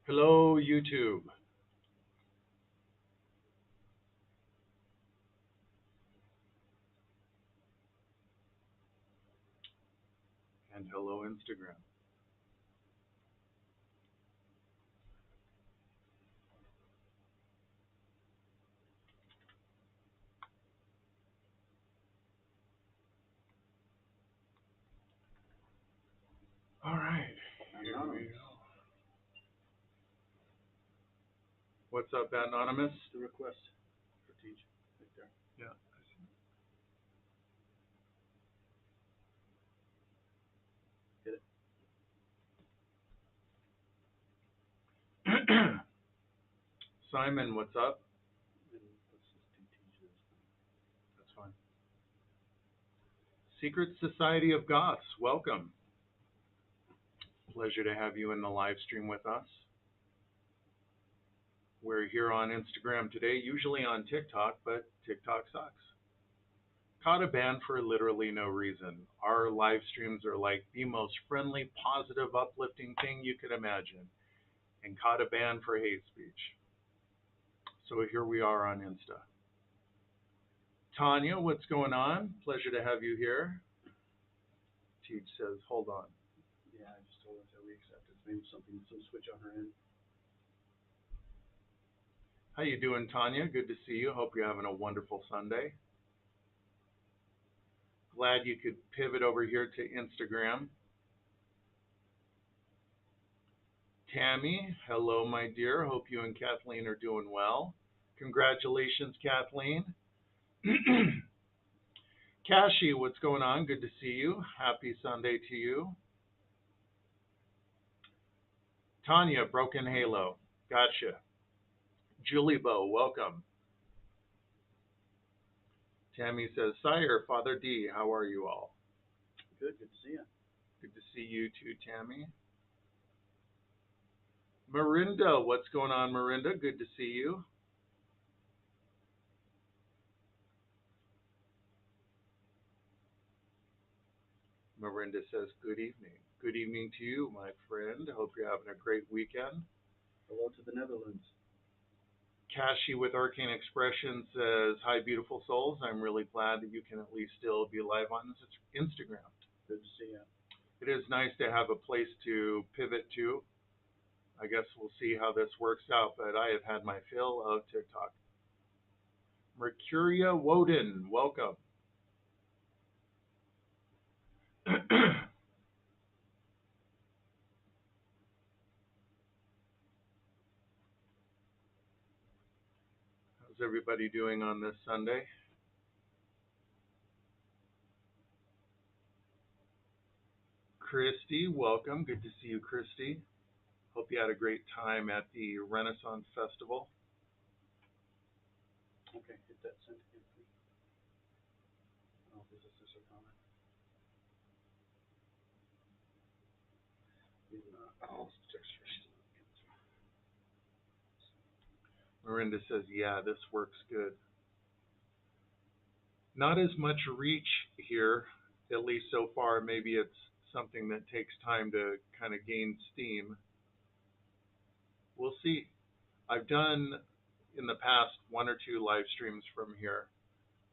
Hello, YouTube. And hello, Instagram. All right. Here we go. What's up, Anonymous? The request for teach right there. Yeah. Hit it. Simon, what's up? And let's just do teach this. That's fine. Secret Society of Goths, welcome. Pleasure to have you in the live stream with us. We're here on Instagram today, usually on TikTok, but TikTok sucks. Caught a ban for literally no reason. Our live streams are like the most friendly, positive, uplifting thing you could imagine, and caught a ban for hate speech. So here we are on Insta. Tanya, what's going on? Pleasure to have you here. Teach says, hold on. Yeah, I just told her that we accepted. Maybe some switch on her end. How you doing, Tanya? Good to see you. Hope you're having a wonderful Sunday. Glad you could pivot over here to Instagram. Tammy, hello, my dear. Hope you and Kathleen are doing well. Congratulations, Kathleen. Kashi, what's going on? Good to see you. Happy Sunday to you. Tanya, Broken Halo. Gotcha. Julie Bo, welcome. Tammy says, Sire, Father D, how are you all? Good to see you. Good to see you too, Tammy. Marinda, what's going on, Marinda? Good to see you. Marinda says, good evening. Good evening to you, my friend. Hope you're having a great weekend. Hello to the Netherlands. Kashi with Arcane Expression says, hi, beautiful souls. I'm really glad that you can at least still be live on Instagram. Good to see you. It is nice to have a place to pivot to. I guess we'll see how this works out, but I have had my fill of TikTok. Mercuria Woden, welcome. How's everybody doing on this Sunday? Christy, welcome. Good to see you, Christy. Hope you had a great time at the Renaissance Festival. Okay, hit that send again, please. Oh, this is a comment. Miranda says, yeah, this works good. Not as much reach here, at least so far. Maybe it's something that takes time to kind of gain steam. We'll see. I've done in the past 1 or 2 live streams from here.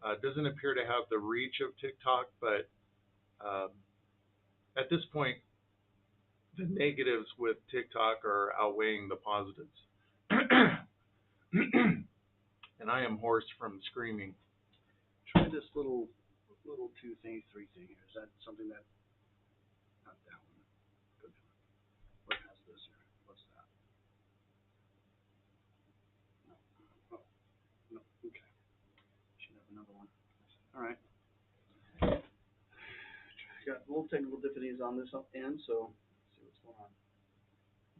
It doesn't appear to have the reach of TikTok, but at this point, the negatives with TikTok are outweighing the positives. And I am hoarse from screaming. Try this little 2 thingy, 3 thing here. Is that something that? Not that one. Good. What has this here? What's that? No. Oh. No. Okay. Should have another one. All right. Got a little technical difficulties on this end, so let's see what's going on.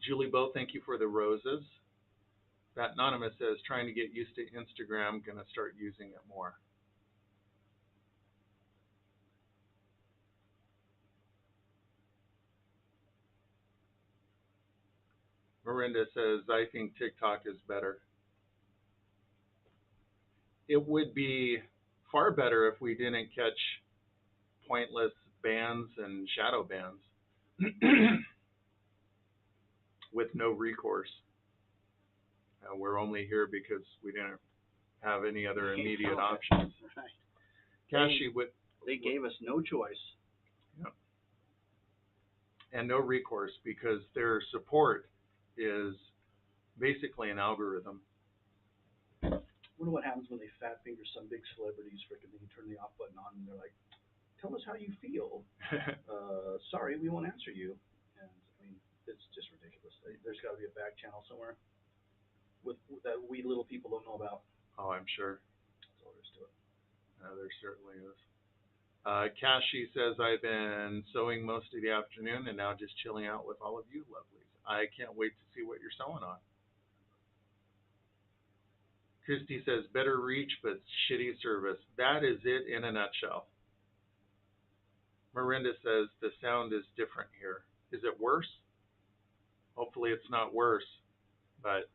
Julie Bo, thank you for the roses. That Anonymous says, trying to get used to Instagram, gonna start using it more. Miranda says, I think TikTok is better. It would be far better if we didn't catch pointless bans and shadow bans with no recourse. We're only here because we didn't have any other immediate options. Right. Kashi with They gave us no choice. yeah, and no recourse because their support is basically an algorithm. I wonder what happens when they fat finger some big celebrities. Frickin' they turn the off button on and they're like, "Tell us how you feel." Sorry, we won't answer you. And I mean, it's just ridiculous. There's got to be a back channel somewhere with that we little people don't know about. Oh, I'm sure. That's all there is to it. There certainly is. Kashi says, I've been sewing most of the afternoon and now just chilling out with all of you lovelies. I can't wait to see what you're sewing on. Christy says, better reach but shitty service. That is it in a nutshell. Miranda says, the sound is different here. Is it worse? Hopefully it's not worse, but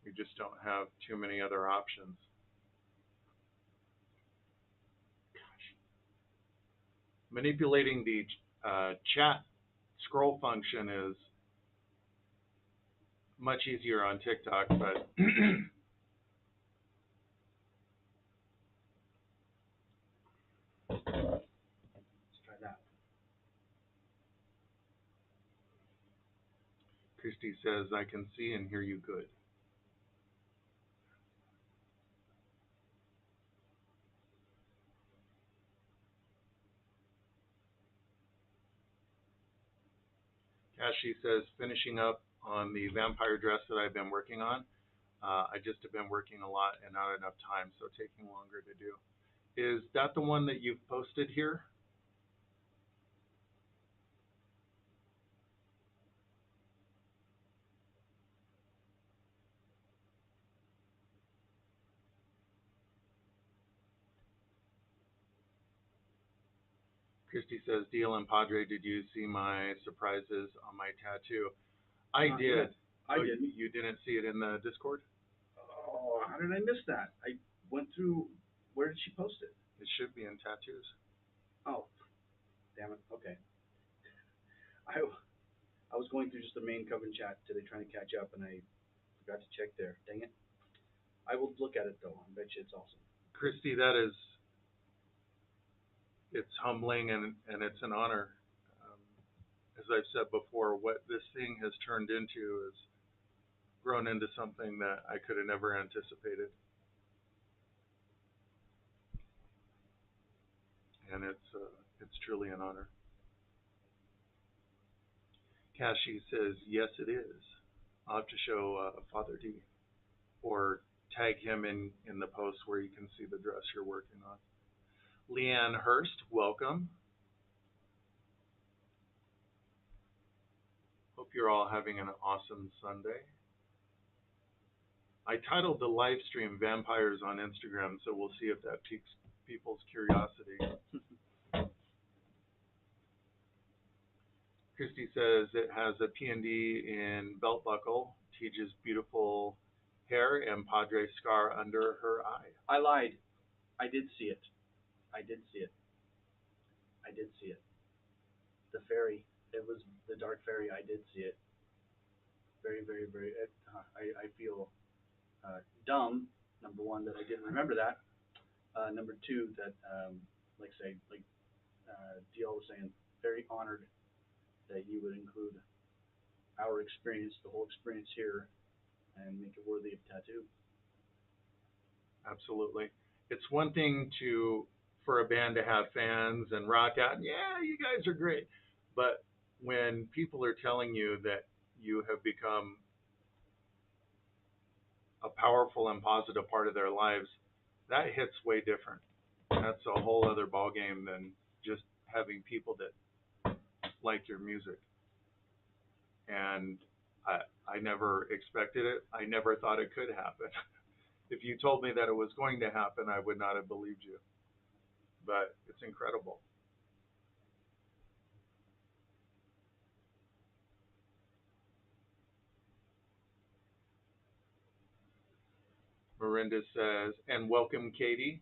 we just don't have too many other options. Manipulating the chat scroll function is much easier on TikTok, but Let's try that. Christy says, I can see and hear you good. Kashi says, finishing up on the vampire dress that I've been working on. I just have been working a lot and not enough time, so taking longer to do. Is that the one that you've posted here? Christy says, Deal and Padre, did you see my surprises on my tattoo? I Not did. yet. I didn't. You didn't see it in the Discord? Oh, how did I miss that? I went through. Where did she post it? It should be in tattoos. Oh, damn it. Okay. I was going through just the main Coven chat today trying to catch up, and I forgot to check there. Dang it. I will look at it though. I bet you it's awesome. Christy, that is, it's humbling and it's an honor. Um, as I've said before, what this thing has turned into is grown into something that I could have never anticipated. And it's truly an honor. Kashi says, yes, it is. I'll have to show Father D or tag him in the post where you can see the dress you're working on. Leanne Hurst, welcome. Hope you're all having an awesome Sunday. I titled the live stream Vampires on Instagram, so we'll see if that piques people's curiosity. Christy says it has a P&D in belt buckle, Teja's beautiful hair, and Padre's scar under her eye. I lied. I did see it. I did see it. I did see it. The fairy. It was the dark fairy. I did see it. Very, very, very. I feel dumb. Number one, that I didn't remember that. Number two, that like say like DL was saying, very honored that you would include our experience, the whole experience here, and make it worthy of tattoo. Absolutely. It's one thing for a band to have fans and rock out, and yeah, you guys are great. But when people are telling you that you have become a powerful and positive part of their lives, that hits way different. That's a whole other ballgame than just having people that like your music. And I never expected it. I never thought it could happen. If you told me that it was going to happen, I would not have believed you. But it's incredible. Miranda says, and welcome, Katie.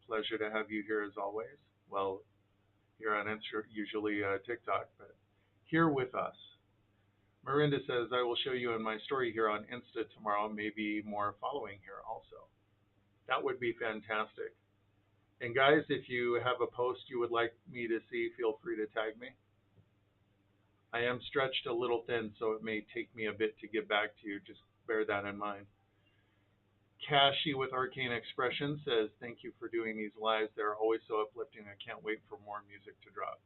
Pleasure to have you here as always. Well, here on Instagram, usually TikTok, but here with us. Marinda says, I will show you in my story here on Insta tomorrow, maybe more following here also. That would be fantastic. And guys, if you have a post you would like me to see, feel free to tag me. I am stretched a little thin, so it may take me a bit to get back to you. Just bear that in mind. Kashi with Arcane Expression says, thank you for doing these lives. They're always so uplifting. I can't wait for more music to drop.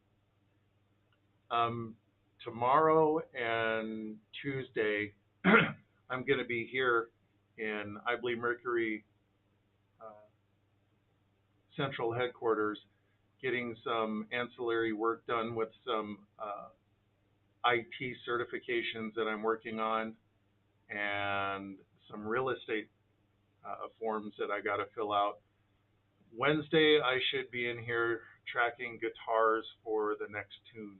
Tomorrow and Tuesday, I'm going to be here in, I believe, Mercury Central Headquarters, getting some ancillary work done with some IT certifications that I'm working on, and some real estate forms that I got to fill out. Wednesday, I should be in here tracking guitars for the next tune.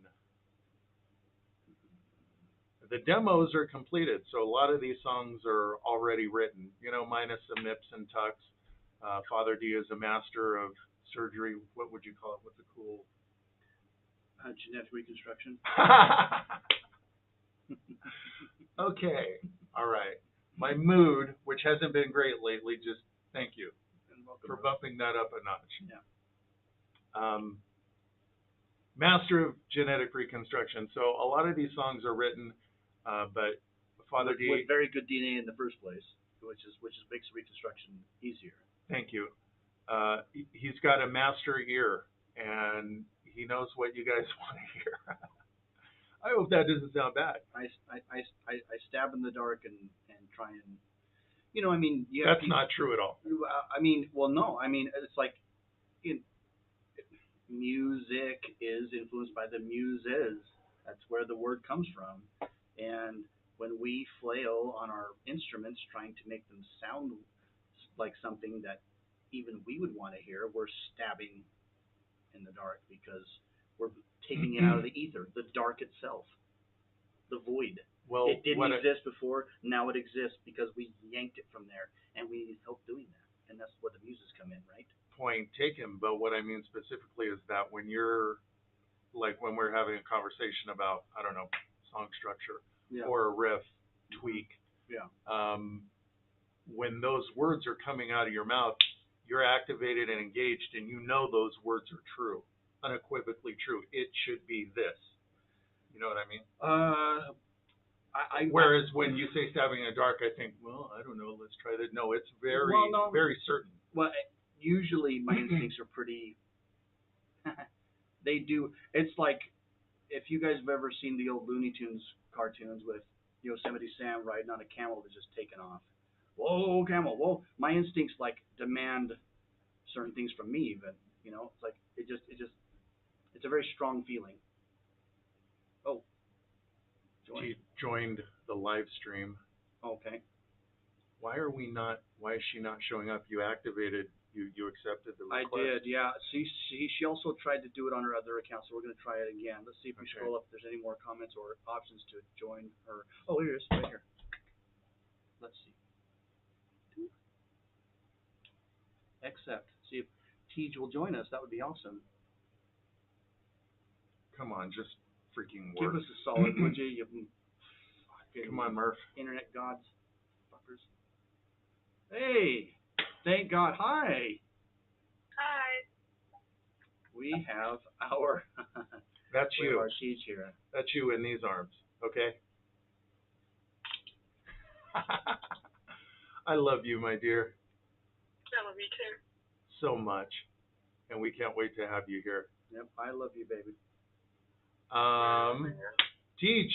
The demos are completed, so a lot of these songs are already written, minus some nips and tucks. Father D is a master of surgery. What would you call it? What's a cool? Genetic reconstruction. Okay, all right. My mood, which hasn't been great lately, just thank you for bumping that up a notch. Yeah. Master of genetic reconstruction. So a lot of these songs are written, but Father D with very good DNA in the first place, which makes reconstruction easier. Thank you. He's got a master ear, and he knows what you guys want to hear. I hope that doesn't sound bad. I stab in the dark and try and, That's not true at all. No. It's like, music is influenced by the muses. That's where the word comes from. And when we flail on our instruments trying to make them sound like something that even we would want to hear, we're stabbing in the dark because we're taking it out of the ether, the dark itself, the void. Well, it didn't exist before, now it exists because we yanked it from there, and we need help doing that. And that's where the muses come in, right? Point taken, but what I mean specifically is that when you're, like when we're having a conversation about, I don't know, song structure or a riff tweak, when those words are coming out of your mouth, you're activated and engaged, and you know those words are true, unequivocally true. It should be this. You know what I mean? Whereas when you say stabbing in the dark, I think, well, I don't know, let's try that. No, it's very certain. Well, usually my instincts are pretty, they do, it's like, if you guys have ever seen the old Looney Tunes cartoons with Yosemite Sam riding on a camel that's just taken off. Whoa, camel, whoa. My instincts like demand certain things from me even, it's like, it's a very strong feeling. Oh. She joined the live stream. Okay. Why is she not showing up? You activated, you accepted the request. I did, yeah. See, she also tried to do it on her other account, so we're going to try it again. Let's see if we scroll up if there's any more comments or options to join her. Oh, here it is, right here. Let's see. Accept. See if Tej will join us. That would be awesome. Come on, just freaking work. Give us a solid, would you? Come on, Murph. Internet gods. Fuckers. Hey! Thank God. Hi! Hi. We have our... That's you. Our Tej here. That's you in these arms, okay? I love you, my dear. I love you too. So much. And we can't wait to have you here. Yep, I love you, baby. Tej,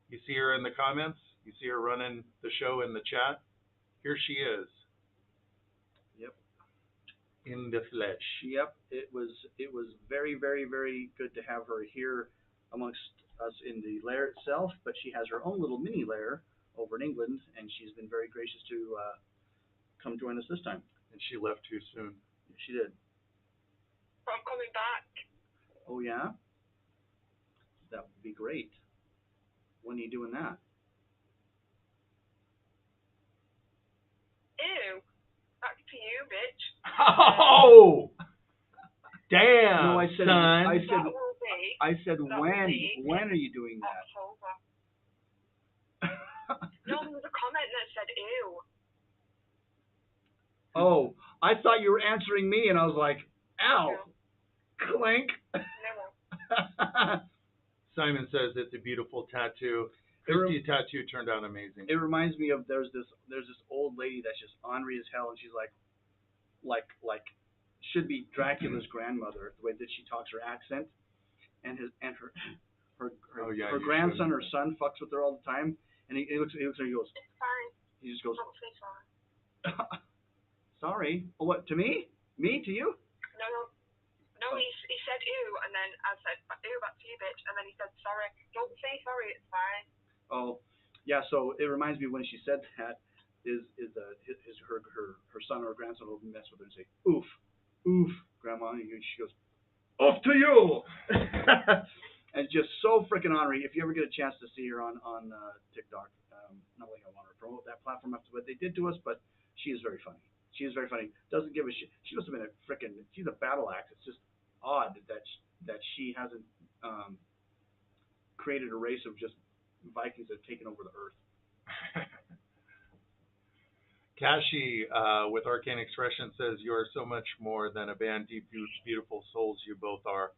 you see her in the comments? You see her running the show in the chat? Here she is. Yep. In the flesh. Yep. It was very, very, very good to have her here amongst us in the lair itself, but she has her own little mini lair over in England, and she's been very gracious to come join us this time. And she left too soon. She did. I'm coming back. Oh, yeah? That would be great. When are you doing that? Ew. Back to you, bitch. Oh! Damn, no, I said, son. I said, when are you doing that? October. No, there was a comment that said ew. Oh, I thought you were answering me, and I was like, ow, No. clink. No. Simon says it's a beautiful tattoo. It rem- Christy's tattoo turned out amazing. It reminds me of there's this old lady that's just ornery as hell, and she's like should be Dracula's grandmother, the way that she talks, her accent, and Oh, yeah, her you grandson shouldn't. or son fucks with her all the time, and he looks at her, he goes, It's fine. he just goes, Don't say sorry. sorry, oh, what, to me to you? No, no. No, he said ew, and then I said ew back to you, bitch, and then he said sorry. Don't say sorry, it's fine. Oh, yeah. So it reminds me when she said that her son or grandson will mess with her and say, "Oof, oof, grandma," and she goes, "Off to you," and just so freaking ornery. If you ever get a chance to see her on TikTok, not like I want to promote that platform after what they did to us, but she is very funny. She is very funny. Doesn't give a shit. She must have been she's a battle axe. It's just odd that she hasn't created a race of just Vikings that have taken over the earth. Kashi with Arcane Expression says, "You are so much more than a band, deep, beautiful souls you both are."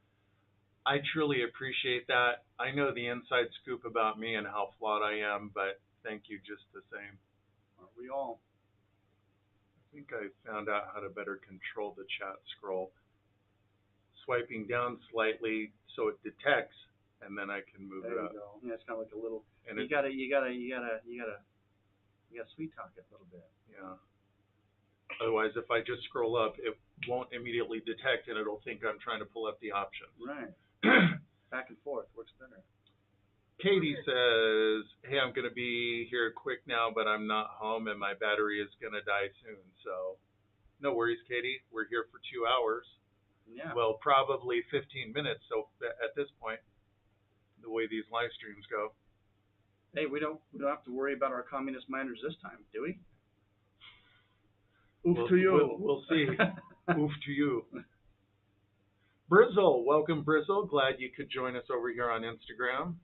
I truly appreciate that. I know the inside scoop about me and how flawed I am, but thank you just the same. Aren't we all? I think I found out how to better control the chat scroll. Swiping down slightly so it detects, and then I can move There it you up. go. Yeah, it's kind of like a little. And You gotta sweet talk it a little bit. Yeah. Otherwise, if I just scroll up, it won't immediately detect, and it'll think I'm trying to pull up the options. Right. Back and forth works better. Katie says, "Hey, I'm going to be here quick now, but I'm not home, and my battery is going to die soon. So, no worries, Katie. We're here for 2 hours. Yeah. Well, probably 15 minutes. So at this point, the way these live streams go, Hey, we don't have to worry about our communist miners this time, do we? Oof to you. We'll see. Oof to you." Brizzle, welcome, Brizzle. Glad you could join us over here on Instagram.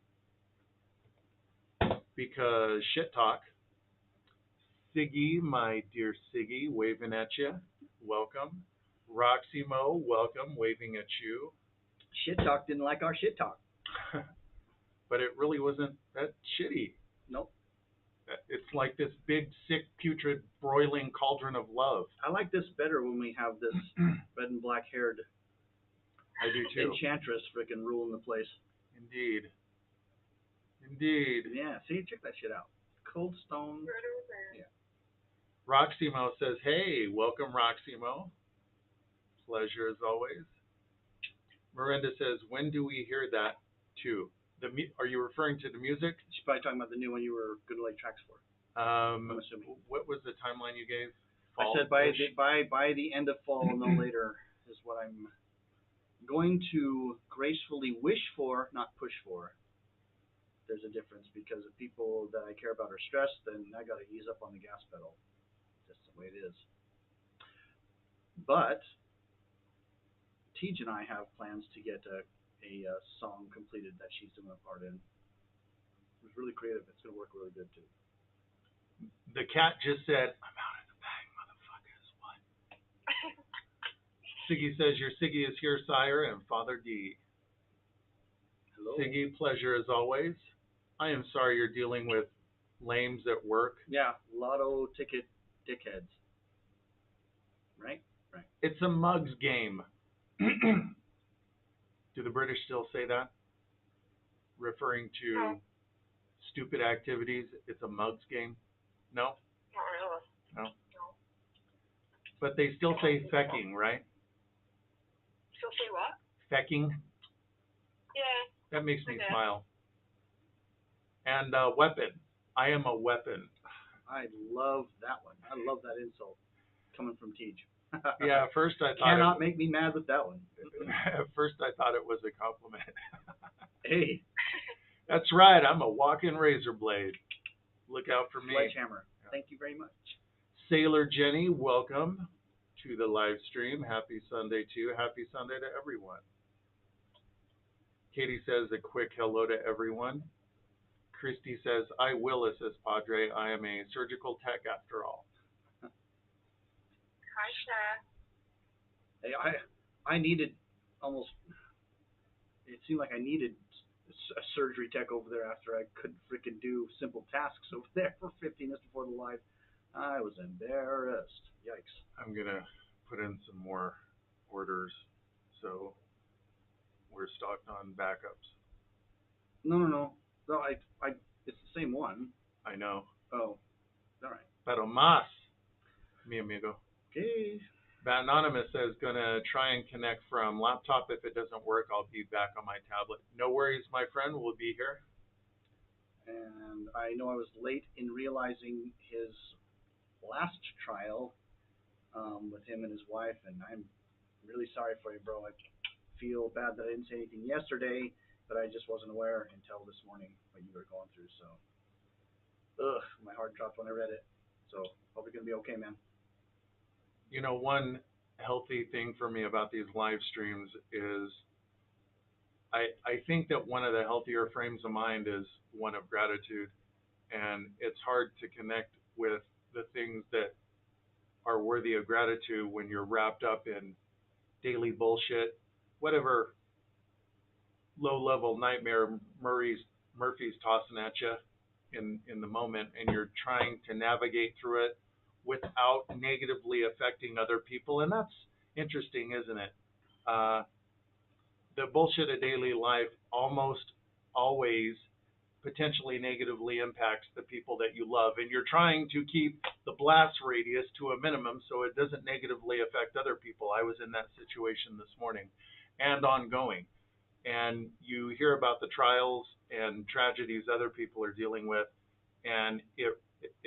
Because shit talk. Siggy, my dear Siggy, waving at you. Welcome. Roxy Mo, welcome, waving at you. Shit talk didn't like our shit talk. But it really wasn't that shitty. Nope. It's like this big, sick, putrid, broiling cauldron of love. I like this better when we have this red and black haired I do too. enchantress freaking ruling the place. Indeed. Indeed. Yeah, see, check that shit out. Cold Stone. Right over there. Yeah. Roxy Mo says, "Hey, welcome, Roxy Mo. Pleasure as always." Miranda says, "When do we hear that too?" Are you referring to the music? She's probably talking about the new one you were going to lay tracks for. I'm assuming. What was the timeline you gave? I said by the end of fall, no later, is what I'm going to gracefully wish for, not push for. There's a difference, because if people that I care about are stressed, then I got to ease up on the gas pedal. That's the way it is. But Tej and I have plans to get a song completed that she's doing a part in. It was really creative. It's going to work really good too. The cat just said, "I'm out of the bag, motherfuckers." What? Siggy says, "Your Siggy is here, sire, and Father D." Hello. Siggy, pleasure as always. I am sorry you're dealing with lames at work. Yeah, lotto ticket dickheads. Right? Right. It's a mugs game. Do the British still say that? Referring to No. stupid activities, it's a mugs game? No? Not really. No. No. But they still say fecking, right? Still say what? Fecking. Yeah. That makes me Okay. smile. And weapon. I am a weapon. I love that one. I love that insult coming from Tej. Yeah, at first I thought Cannot make me mad with that one. at first I thought it was a compliment. Hey, That's right, I'm a walking razor blade. Look out for me. sledgehammer. Thank you very much. Sailor Jenny, welcome to the live stream. Happy Sunday to you. Happy Sunday to everyone. Katie says a quick hello to everyone. Christy says, I will assist Padre. I am a surgical tech after all. Hi, Cher. Hey, I needed almost. It seemed like I needed a surgery tech over there after I couldn't freaking do simple tasks over there for 15 minutes before the live. I was embarrassed. Yikes. I'm going to put in some more orders so we're stocked on backups. No. It's the same one. I know. Oh, all right. Pero más, mi amigo. Okay. Bat Anonymous says, gonna try and connect from laptop. If it doesn't work, I'll be back on my tablet. No worries, my friend. We'll be here. And I know I was late in realizing his last trial with him and his wife, and I'm really sorry for you, bro. I feel bad that I didn't say anything yesterday, but I just wasn't aware until this morning what you were going through. So, my heart dropped when I read it. So, hope you're gonna be okay, man. You know, one healthy thing for me about these live streams is I think that one of the healthier frames of mind is one of gratitude. And it's hard to connect with the things that are worthy of gratitude when you're wrapped up in daily bullshit, whatever low-level nightmare Murphy's tossing at you in the moment, and you're trying to navigate through it without negatively affecting other people. And that's interesting, isn't it? The bullshit of daily life almost always potentially negatively impacts the people that you love, and you're trying to keep the blast radius to a minimum so it doesn't negatively affect other people. I was in that situation this morning and ongoing, and you hear about the trials and tragedies other people are dealing with, and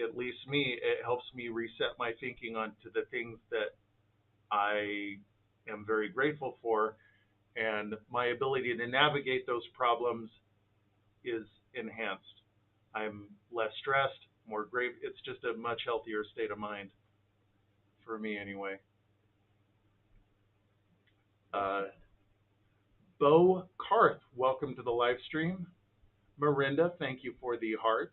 at least me, it helps me reset my thinking onto the things that I am very grateful for, and my ability to navigate those problems is enhanced. I'm less stressed, more great. It's just a much healthier state of mind for me, anyway. Bo Carth, welcome to the live stream. Mirinda, thank you for the hearts.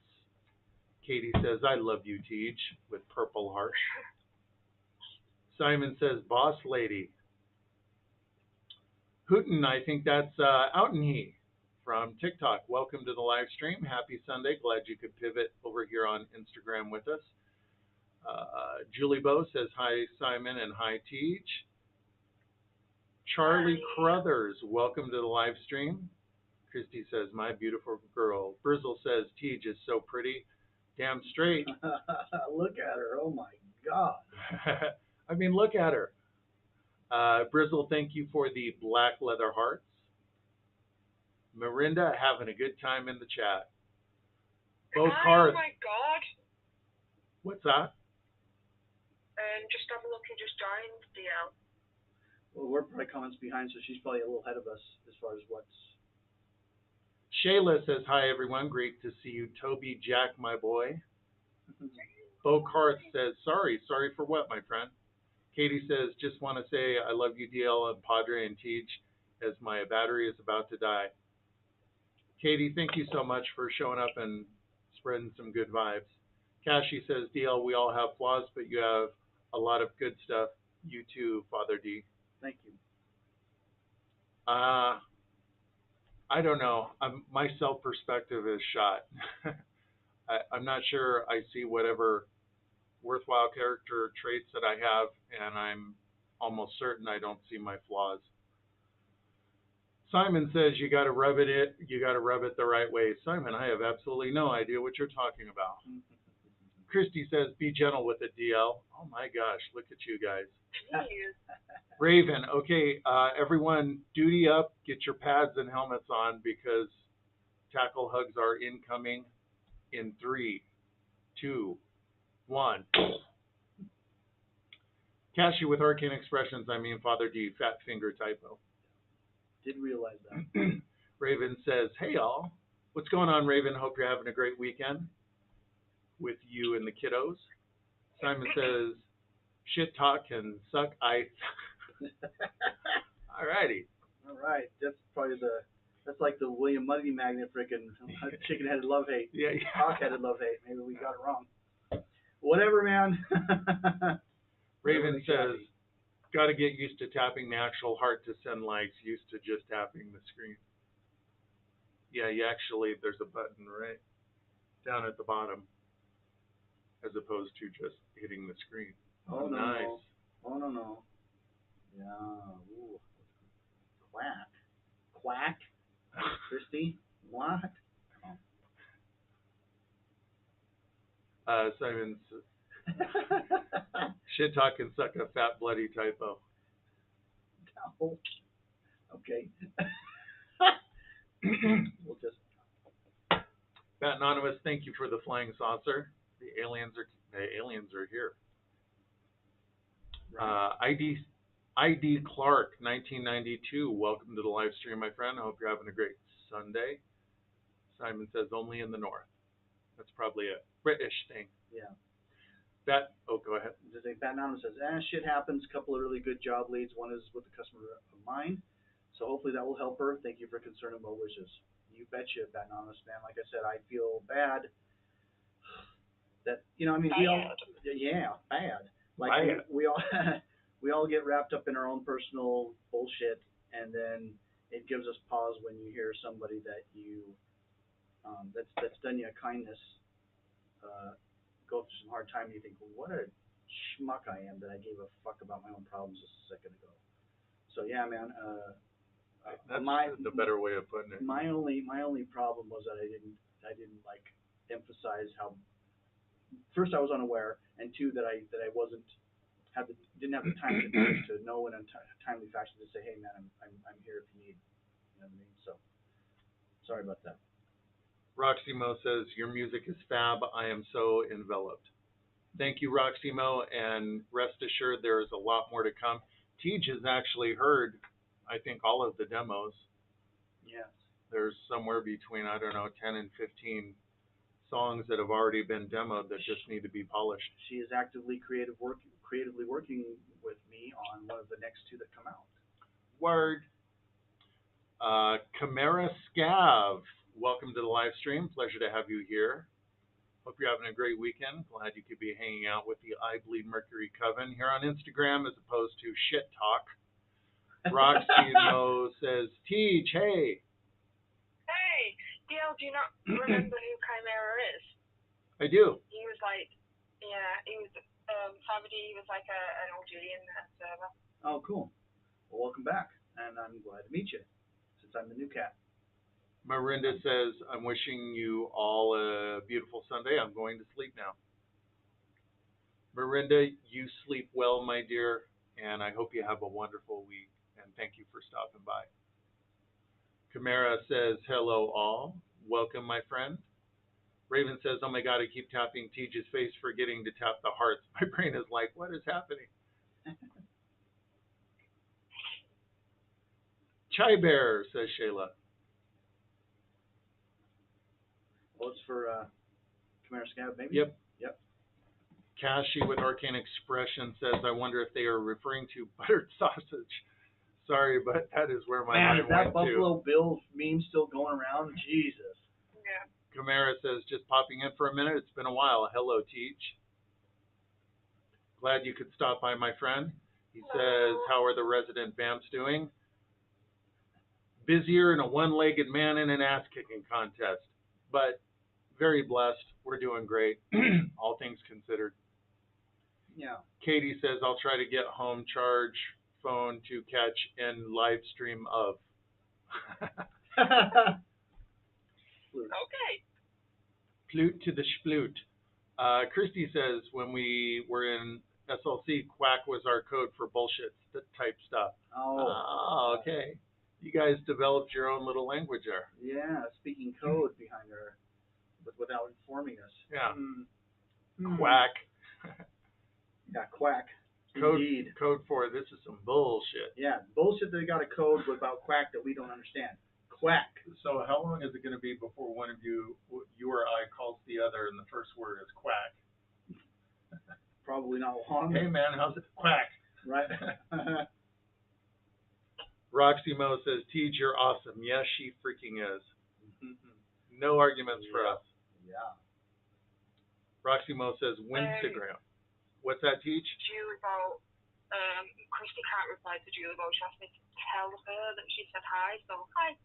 Katie says, I love you, Tej, with purple hearts. Simon says, boss lady. Hooten, I think that's Outenhe from TikTok. Welcome to the live stream. Happy Sunday. Glad you could pivot over here on Instagram with us. Julie Bow says, hi, Simon, and hi, Tej. Charlie Crothers, welcome to the live stream. Christy says, my beautiful girl. Brizzle says, Tej is so pretty. Damn straight. Look at her. Oh, my God. I mean, look at her. Brizzle, thank you for the black leather hearts. Mirinda, having a good time in the chat. Both cards. Oh my God. What's that? Just have a look who just joined, DL. Well, we're probably comments behind, so she's probably a little ahead of us as far as what's. Shayla says, hi, everyone. Great to see you. Toby Jack, my boy. Bo Carth says, sorry for what, my friend? Katie says, just want to say I love you, DL, and Padre and Tej, as my battery is about to die. Katie, thank you so much for showing up and spreading some good vibes. Kashi says, DL, we all have flaws, but you have a lot of good stuff. You too, Father D. Thank you. I don't know. My self-perspective is shot. I'm not sure I see whatever worthwhile character traits that I have, and I'm almost certain I don't see my flaws. Simon says you got to rub it the right way. Simon, I have absolutely no idea what you're talking about. Christy says be gentle with it, DL. Oh my gosh, look at you guys. Raven, okay, everyone, duty up, get your pads and helmets on because tackle hugs are incoming in 3, 2, 1. Cassie with arcane expressions, I mean Father D, fat finger typo. Did realize that. Raven says, hey all, what's going on, Raven? Hope you're having a great weekend with you and the kiddos. Simon says, shit talk can suck ice. Alrighty. All right, that's That's like the William Money Magnet frickin' chicken-headed love-hate. Yeah, yeah. Cock-headed love-hate. Maybe we got it wrong. Whatever, man. Raven Really says, shabby. got to get used to tapping the actual heart to send likes, used to just tapping the screen. Yeah, there's a button right down at the bottom as opposed to just hitting the screen. Oh, no. Nice. Oh, no. Yeah. Ooh. Quack. Quack. Christy? What? Simon's shit talk can suck a fat bloody typo. No. Okay. We'll just. Bat Anonymous, thank you for the flying saucer. The aliens are here. ID Clark, 1992. Welcome to the live stream, my friend. I hope you're having a great Sunday. Simon says only in the north. That's probably a British thing. Yeah. Go ahead. Bat Anonymous says, shit happens. Couple of really good job leads. One is with a customer of mine. So hopefully that will help her. Thank you for concern and well wishes. You betcha, Bat Anonymous, man. Like I said, I feel bad that, we all, bad. Like bad. We all, we all get wrapped up in our own personal bullshit, and then it gives us pause when you hear somebody that you, that's done you a kindness, go through some hard time, and you think, well, what a schmuck I am that I gave a fuck about my own problems just a second ago. So yeah, man. That's the better way of putting it. My only problem was that I didn't like emphasize how. First, I was unaware, and two, that I didn't have the time to know in a timely fashion to say, hey man, I'm here if you need. You know what I mean? So sorry about that. Roxy Mo says, your music is fab. I am so enveloped. Thank you, Roxy Mo, and rest assured there is a lot more to come. Tej has actually heard, I think, all of the demos. Yes. There's somewhere between, 10 and 15 songs that have already been demoed that just need to be polished. She is actively creatively working with me on one of the next two that come out. Word. Chimera Scav, welcome to the live stream. Pleasure to have you here. Hope you're having a great weekend. Glad you could be hanging out with the I Bleed Mercury Coven here on Instagram as opposed to shit talk. Roxy Mo says, Tej, hey. Hey, DL, do you not remember who Chimera is? I do. He was like, he was, somebody, he was like an OG in that server. Oh, cool. Well, welcome back, and I'm glad to meet you, since I'm the new cat. Marinda says, I'm wishing you all a beautiful Sunday. I'm going to sleep now. Marinda, you sleep well, my dear, and I hope you have a wonderful week, and thank you for stopping by. Chimera says, hello all. Welcome, my friend. Raven says, oh my God, I keep tapping Tej's face, forgetting to tap the hearts. My brain is like, what is happening? Chai Bear, says Shayla. Well, it's for Chimera Scav, maybe? Yep. Yep. Kashi with Arcane Expression says, I wonder if they are referring to buttered sausage. Sorry, but that is where my mind is that went Buffalo to. Bill meme still going around? Jesus. Yeah. Chimera says, just popping in for a minute. It's been a while. Hello, Tej. Glad you could stop by, my friend. He says, how are the resident vamps doing? Busier than a one-legged man in an ass-kicking contest. But very blessed. We're doing great, all things considered. Yeah. Katie says, I'll try to get home charge phone to catch in live stream of. Okay. Flute to the sploot. Christy says, when we were in SLC, quack was our code for bullshit type stuff. Oh, okay. You guys developed your own little language there. Yeah, speaking code behind her, but without informing us. Yeah. Quack. Yeah, quack. Code, Indeed. code for this is some bullshit. Yeah, bullshit that they got a code about quack that we don't understand. Quack. So how long is it going to be before one of you or I calls the other and the first word is quack? Probably not long. Hey man, how's it? Quack. Right. Roxy Mo says, Tej, you're awesome. Yes, she freaking is. No arguments for Yeah. us. Yeah. Roxy Mo says, Winstagram. What's that, Tej? Julie Bow, Christy can't reply to Julie Bow. She asked me to tell her that she said hi, so hi.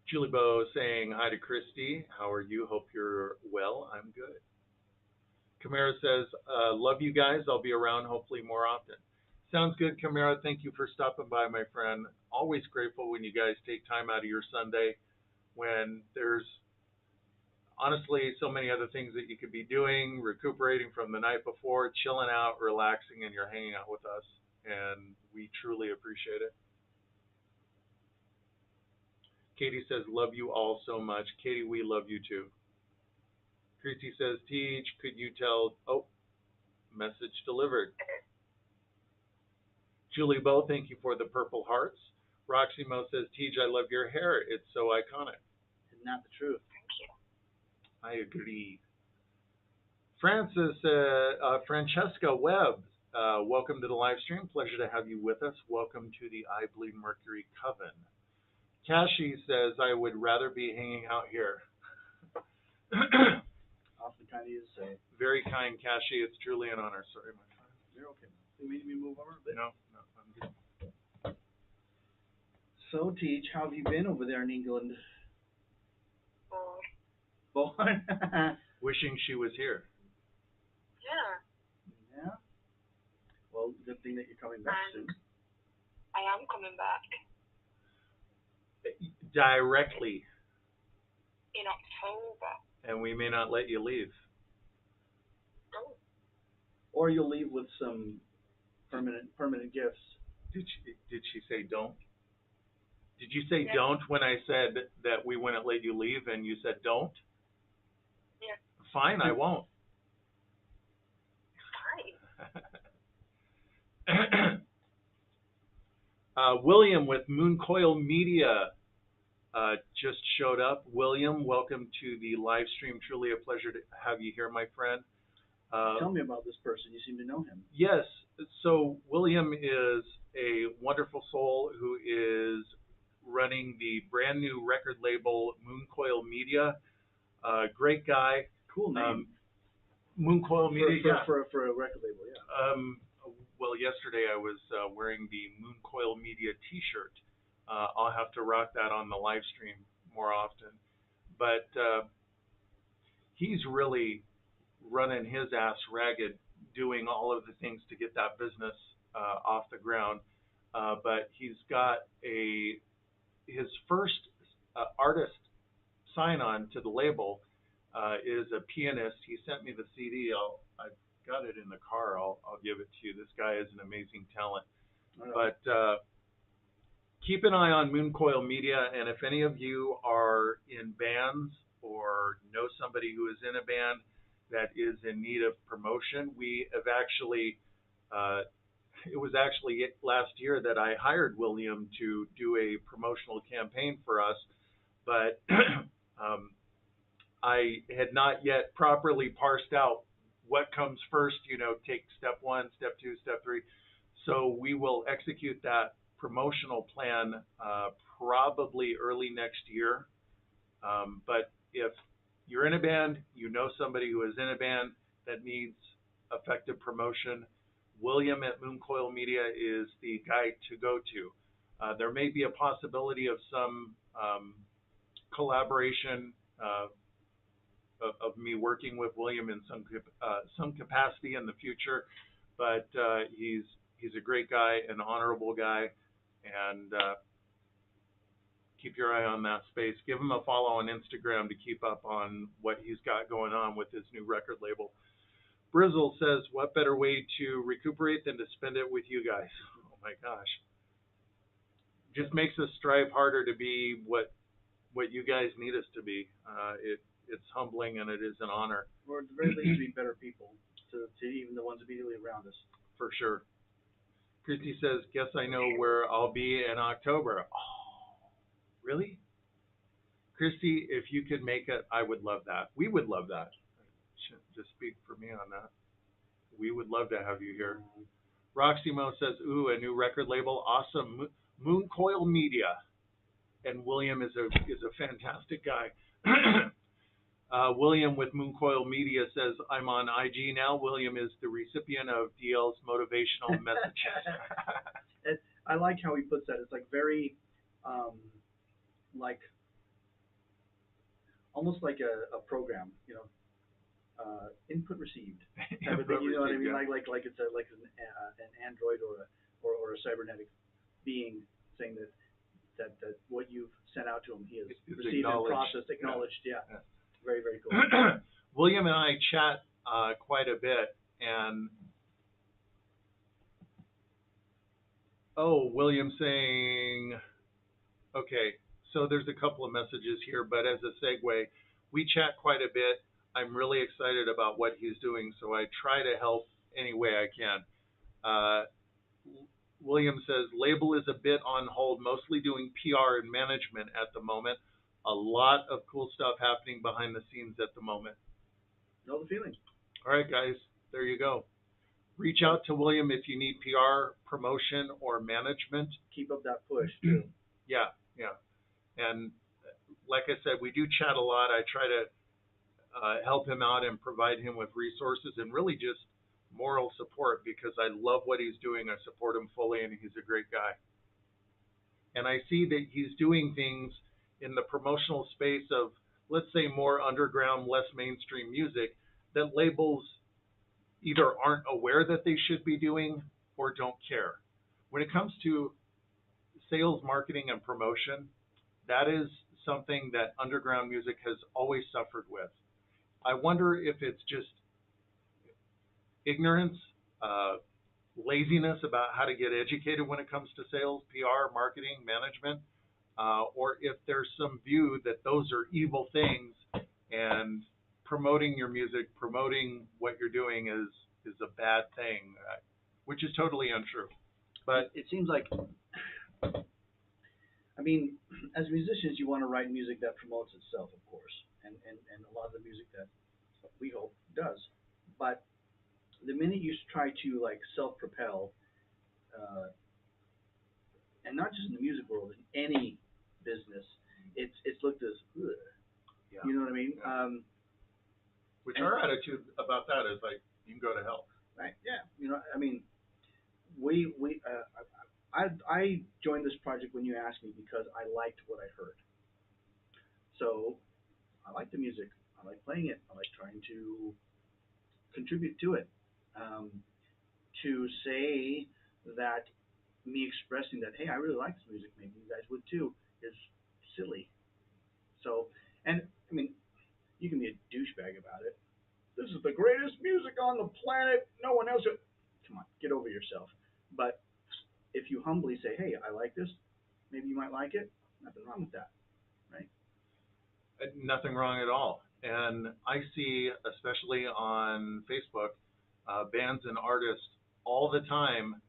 Julie Bow saying hi to Christy. How are you? Hope you're well. I'm good. Camara says, love you guys. I'll be around hopefully more often. Sounds good, Camara. Thank you for stopping by, my friend. Always grateful when you guys take time out of your Sunday when there's honestly so many other things that you could be doing, recuperating from the night before, chilling out, relaxing, and you're hanging out with us. And we truly appreciate it. Katie says, love you all so much. Katie, we love you too. Christy says, Tej, could you tell? Oh, message delivered. Julie Bow, thank you for the purple hearts. Roxy Mo says, Tej, I love your hair. It's so iconic. Isn't that the truth? Thank you. I agree. Francesca Webb, welcome to the live stream. Pleasure to have you with us. Welcome to the I Bleed Mercury Coven. Cassie says, I would rather be hanging out here. Awfully kind of you to say. Very kind, Cassie. It's truly an honor. Sorry, my friend. You're okay. You need me to move over a bit? No, I'm good. So, Tej, how have you been over there in England? Bored. Bored? Wishing she was here. Yeah. Yeah. Well, good thing that you're coming back soon. I am coming back. Directly. In October. And we may not let you leave. Oh. Or you'll leave with some permanent gifts. Did she say don't? Did you say Yeah. don't when I said that we wouldn't let you leave and you said don't? Yeah. Fine, I won't. Fine. William with Mooncoil Media just showed up. William, welcome to the live stream. Truly a pleasure to have you here, my friend. Tell me about this person. You seem to know him. Yes. So William is a wonderful soul who is running the brand new record label Mooncoil Media. Great guy. Cool name. Mooncoil Media. For a record label, yeah. Well, yesterday I was wearing the Mooncoil Media T-shirt. I'll have to rock that on the live stream more often. But he's really running his ass ragged, doing all of the things to get that business off the ground. But he's got his first artist sign-on to the label is a pianist. He sent me the CD. I've got it in the car. I'll give it to you. This guy is an amazing talent. But keep an eye on Mooncoil Media, and if any of you are in bands or know somebody who is in a band that is in need of promotion, we have actually, it was actually last year that I hired William to do a promotional campaign for us, but I had not yet properly parsed out what comes first, take step 1, step 2, step 3. So we will execute that promotional plan probably early next year. But if you're in a band, you know somebody who is in a band that needs effective promotion, William at Mooncoil Media is the guy to go to. There may be a possibility of some collaboration of me working with William in some capacity in the future, but he's a great guy, an honorable guy, and keep your eye on that space. Give him a follow on Instagram to keep up on what he's got going on with his new record label. Brizzle says, what better way to recuperate than to spend it with you guys? Oh my gosh. Just makes us strive harder to be what you guys need us to be. It's humbling and it is an honor. Or at the very least, be better people to even the ones immediately around us. For sure. Christy says, guess I know where I'll be in October. Oh, really? Christy, if you could make it, I would love that. We would love that. Just speak for me on that. We would love to have you here. Roxy Mo says, ooh, a new record label, awesome. Mooncoil Media. And William is a fantastic guy. William with Mooncoil Media says, I'm on IG now. William is the recipient of DL's motivational messages. I like how he puts that. It's like very, like almost like a program, input received type of thing. You know what I mean? Yeah. Like it's an android or a cybernetic being saying that what you've sent out to him, he has received and processed, acknowledged. Yeah. Very, very cool. William and I chat quite a bit, and William saying, okay, so there's a couple of messages here, but as a segue, we chat quite a bit. I'm really excited about what he's doing, so I try to help any way I can. William says, label is a bit on hold, mostly doing PR and management at the moment. A lot of cool stuff happening behind the scenes at the moment. Know the feeling. All right, guys, there you go. Reach out to William if you need PR, promotion, or management. Keep up that push, too. Yeah. And like I said, we do chat a lot. I try to help him out and provide him with resources and really just moral support because I love what he's doing. I support him fully, and he's a great guy. And I see that he's doing things in the promotional space of, let's say, more underground, less mainstream music that labels either aren't aware that they should be doing or don't care. When it comes to sales, marketing, and promotion, that is something that underground music has always suffered with. I wonder if it's just ignorance, laziness about how to get educated when it comes to sales, PR, marketing, management, or if there's some view that those are evil things and promoting your music, promoting what you're doing is a bad thing, which is totally untrue. But it seems like, I mean, as musicians, you want to write music that promotes itself, of course, and a lot of the music that we hope does. But the minute you try to like self-propel, and not just in the music world, in any business, it's looked as, ugh, yeah. You know what I mean? Yeah. Which our attitude about that is like, you can go to hell. Right? Yeah. I mean, I joined this project when you asked me because I liked what I heard. So I like the music. I like playing it. I like trying to contribute to it. To say that me expressing that, hey, I really like this music, maybe you guys would too, is silly. So, and I mean, you can be a douchebag about it. This is the greatest music on the planet. No one else. Come on, get over yourself. But if you humbly say, hey, I like this, maybe you might like it, nothing wrong with that, right? Nothing wrong at all. And I see, especially on Facebook, bands and artists all the time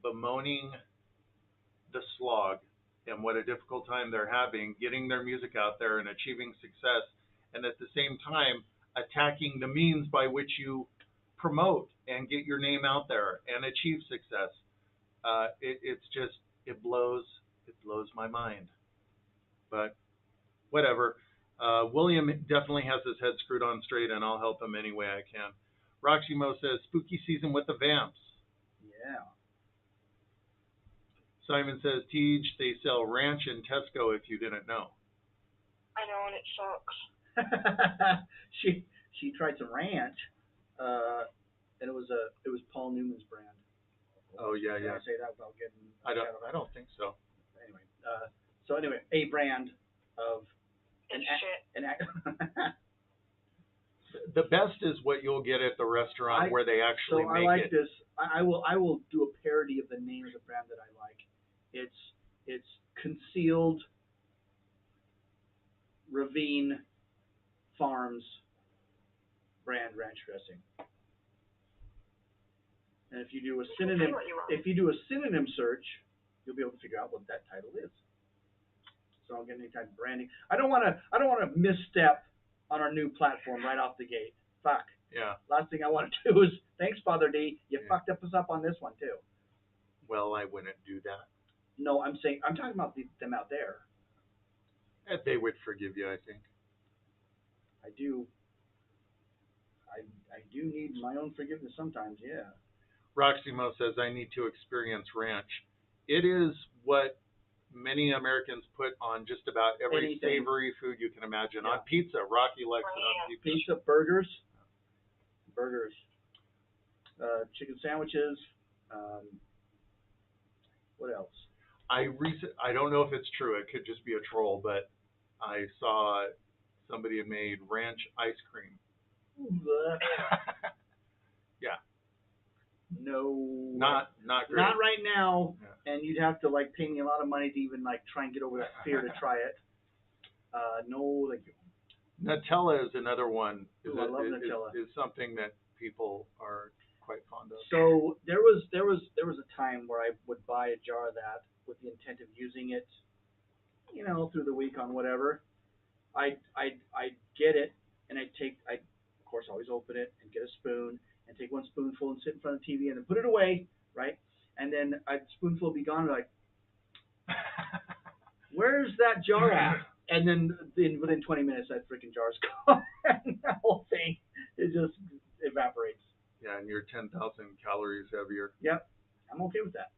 bemoaning the slog and what a difficult time they're having getting their music out there and achieving success, and at the same time attacking the means by which you promote and get your name out there and achieve success. It blows my mind. But whatever. William definitely has his head screwed on straight, and I'll help him any way I can. Roxy Mo says, spooky season with the Vamps. Yeah. Simon says, Tej, they sell ranch in Tesco if you didn't know. I know, and it sucks. She tried some ranch, and it was Paul Newman's brand. Oh yeah, Can yeah. I say that without getting? I don't think so. Anyway, a brand of shit. The best is what you'll get at the restaurant where they actually make it. So I like this. I will do a parody of the name of the brand that I like. It's Concealed Ravine Farms brand ranch dressing. And if you do a synonym search, you'll be able to figure out what that title is. So I'll get any type of branding. I don't want to misstep on our new platform right off the gate. Fuck. Yeah. Last thing I want to do is, thanks, Father D. You fucked us up on this one too. Well, I wouldn't do that. No, I'm talking about them out there. They would forgive you, I think. I do. I do need my own forgiveness sometimes. Yeah. Roxy Mo says, I need to experience ranch. It is what many Americans put on just about every Anything. savory food you can imagine. Yeah. On pizza, Rocky likes it on pizza. Pizza, burgers, chicken sandwiches. What else? I don't know if it's true. It could just be a troll, but I saw somebody had made ranch ice cream. Yeah. No. Not great. Not right now. Yeah. And you'd have to like pay me a lot of money to even like try and get over that fear to try it. No, thank you. Nutella is another one. Ooh, I love Nutella. Is something that people are quite fond of. So there was a time where I would buy a jar of that with the intent of using it, through the week on whatever. I'd get it and I of course always open it and get a spoon and take one spoonful and sit in front of the TV and then put it away, right? And then a spoonful would be gone, like, where's that jar at? And then within 20 minutes that freaking jar's gone. And the whole thing, it just evaporates. Yeah, and you're 10,000 calories heavier. Yep, I'm okay with that.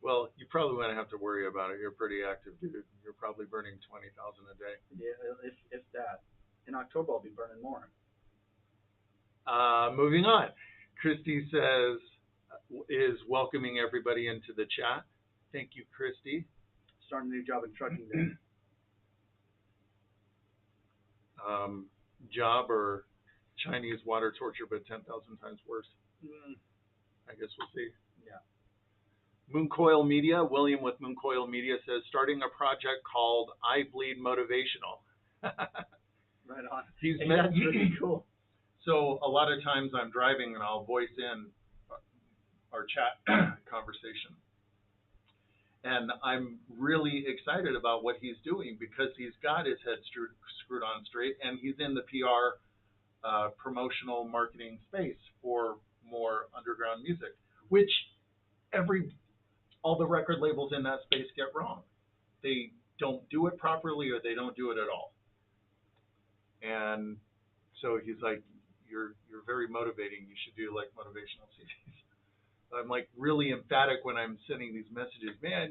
Well, you probably wouldn't have to worry about it. You're a pretty active dude. You're probably burning 20,000 a day. Yeah, if that. In October, I'll be burning more. Moving on. Christy says, is welcoming everybody into the chat. Thank you, Christy. Starting a new job in trucking then. Job or Chinese water torture, but 10,000 times worse. I guess we'll see. Yeah. Mooncoil Media, William with Mooncoil Media says, starting a project called I Bleed Motivational. Right on. That's really cool. So a lot of times I'm driving and I'll voice in our chat conversation. And I'm really excited about what he's doing because he's got his head screwed on straight and he's in the PR promotional marketing space for more underground music, which all the record labels in that space get wrong. They don't do it properly or they don't do it at all. And so he's like, you're very motivating. You should do like motivational CDs. I'm like really emphatic when I'm sending these messages. Man,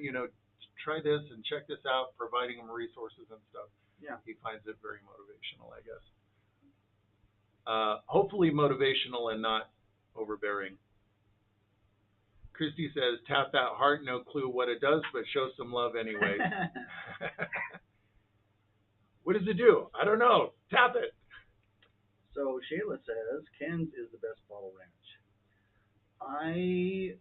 try this and check this out, providing him resources and stuff. Yeah. He finds it very motivational, I guess. Hopefully motivational and not overbearing. Christy says, tap that heart, no clue what it does, but show some love anyway. What does it do? I don't know. Tap it. So Shayla says, Ken's is the best bottle ranch. I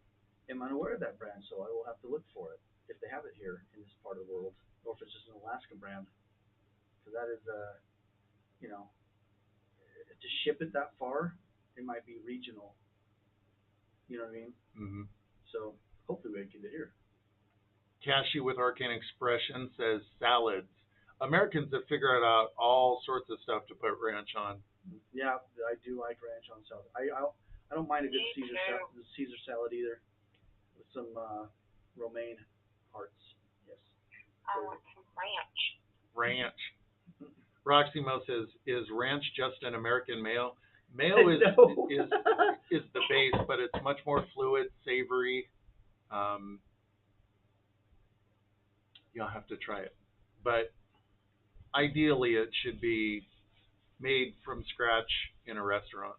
am unaware of that brand, so I will have to look for it if they have it here in this part of the world, or if it's just an Alaska brand. Because that is, to ship it that far, it might be regional. You know what I mean? Mm-hmm. So hopefully we can get it here. Cashy with Arcane Expression says salads. Americans have figured out all sorts of stuff to put ranch on. Yeah, I do like ranch on salad. I don't mind a good Caesar salad either, with some romaine hearts. Yes. Ranch. Roxy Mo says, is ranch just an American mayo? Mayo is No. is the base, but it's much more fluid, savory. You'll have to try it. But ideally, it should be made from scratch in a restaurant.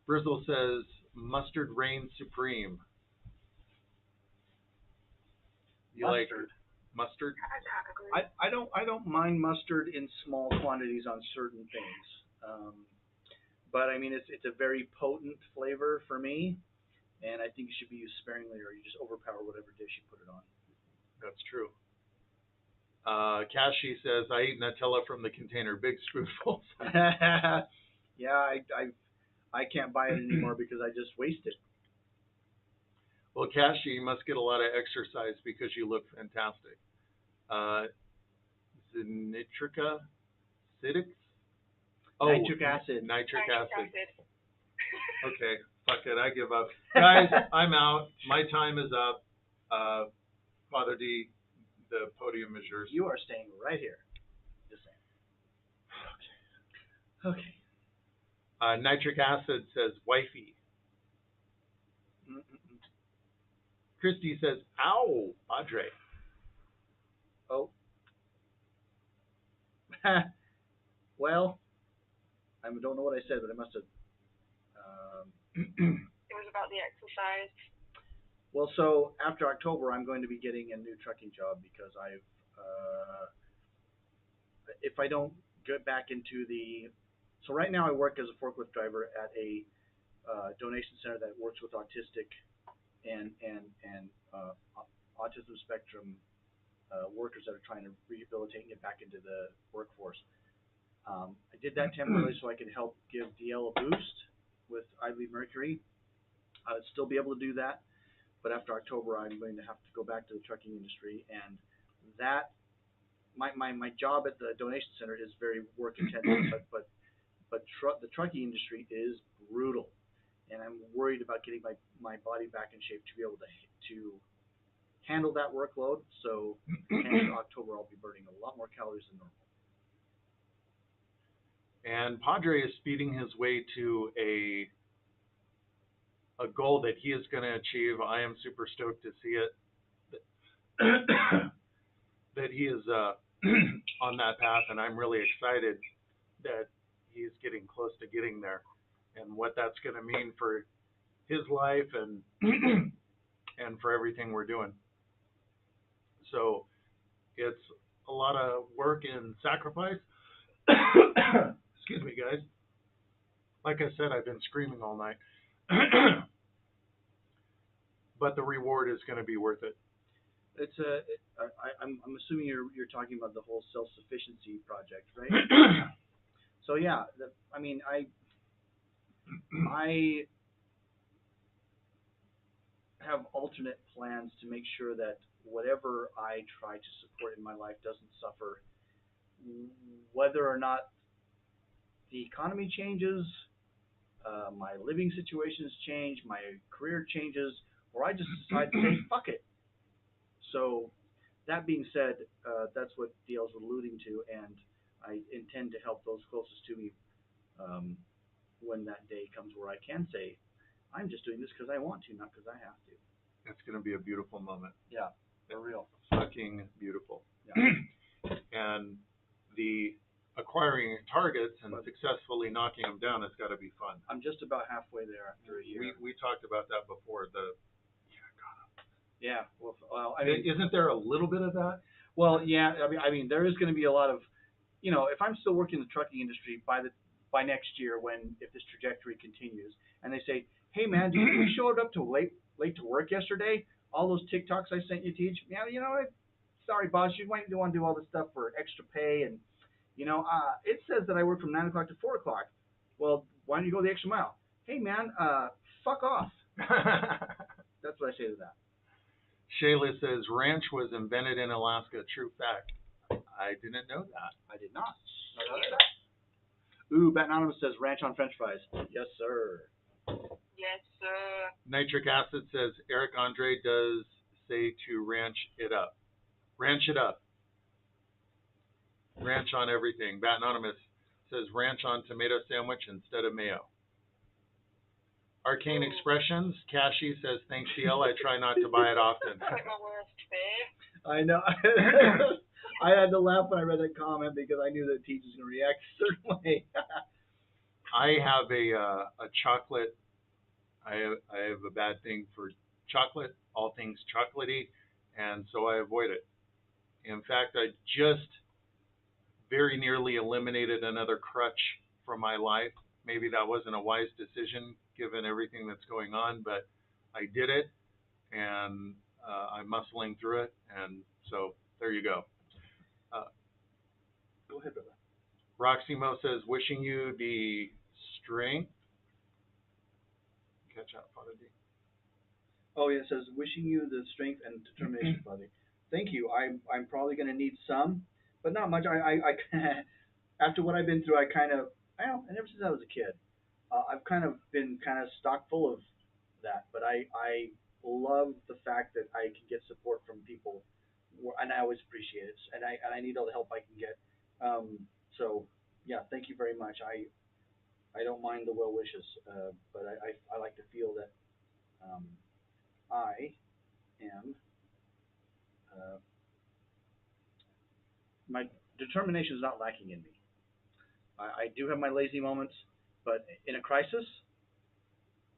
Brizzle says, mustard reigns supreme. You Mustard. like mustard? I don't mind mustard in small quantities on certain things, but I mean it's a very potent flavor for me, and I think it should be used sparingly, or you just overpower whatever dish you put it on. That's true. Kashi says, I eat Nutella from the container, big spoonfuls. Yeah, I can't buy it anymore because I just waste it. Well, Kashi, you must get a lot of exercise because you look fantastic. Nitric acid. Nitric acid. Nitric acid. Okay, Fuck it, I give up. Guys, I'm out. My time is up. Father D, the podium is yours. You are staying right here. Just saying. Okay. Nitric acid says wifey. Mm-mm-mm. Christy says, ow, Padre. Oh. Well, I don't know what I said, but I must have. It was about the exercise. Well, so after October, I'm going to be getting a new trucking job because if I don't get back into so right now I work as a forklift driver at a donation center that works with autistic and autism spectrum workers that are trying to rehabilitate and get back into the workforce. I did that temporarily so I could help give DL a boost with I Believe Mercury. I would still be able to do that, but after October, I'm going to have to go back to the trucking industry, and that my job at the donation center is very work intensive, but the trucking industry is brutal, and I'm worried about getting my body back in shape to be able to handle that workload. So in October, I'll be burning a lot more calories than normal. And Padre is speeding his way to a goal that he is going to achieve. I am super stoked to see it. That he is on that path, and I'm really excited that he's getting close to getting there, and what that's going to mean for his life and and for everything we're doing. So it's a lot of work and sacrifice. Excuse me, guys. Like I said, I've been screaming all night. But the reward is going to be worth it. I'm assuming you're talking about the whole self-sufficiency project, right? So yeah, I have alternate plans to make sure that whatever I try to support in my life doesn't suffer, whether or not the economy changes, my living situations change, my career changes, or I just decide to say fuck it. So that being said, that's what DL's alluding to, and I intend to help those closest to me when that day comes where I can say, I'm just doing this because I want to, not because I have to. It's going to be a beautiful moment. Yeah, for real. Fucking beautiful. Yeah. And the acquiring targets and successfully knocking them down has got to be fun. I'm just about halfway there after a year. We talked about that before. Yeah. Well, I mean, isn't there a little bit of that? Well, yeah. I mean, there is going to be a lot of, if I'm still working in the trucking industry by next year, if this trajectory continues, and they say, hey man, did you show up to late to work yesterday? All those TikToks I sent you to teach? Yeah, sorry boss, you might want to do all this stuff for extra pay, and it says that I work from 9 o'clock to 4 o'clock. Well, why don't you go the extra mile? Hey man, fuck off. That's what I say to that. Shayla says ranch was invented in Alaska. True fact. I didn't know that. I did not. Ooh, Bat Anonymous says ranch on French fries. Yes, sir. Yes, sir. Nitric acid says Eric Andre does say to ranch it up. Ranch it up. Ranch on everything. Bat Anonymous says ranch on tomato sandwich instead of mayo. Arcane Expressions. Cashy says, thanks, DL. I try not to buy it often. That's like my worst fear. I know. I had to laugh when I read that comment because I knew that Teach was going to react a certain way. I have a chocolate. I have a bad thing for chocolate, all things chocolatey, and so I avoid it. In fact, I just very nearly eliminated another crutch from my life. Maybe that wasn't a wise decision given everything that's going on, but I did it, and I'm muscling through it, and so there you go. Go ahead, brother. Roxy Mo says, wishing you the strength. Catch up, Father D. Oh, yeah, it says, wishing you the strength and determination, Father. Thank you. I'm probably going to need some, but not much. I after what I've been through, ever since I was a kid, I've kind of been kind of stock full of that, but I love the fact that I can get support from people, and I always appreciate it, and I need all the help I can get. So yeah, thank you very much. I don't mind the well wishes, but I like to feel that um, I am my determination is not lacking in me. I do have my lazy moments, but in a crisis,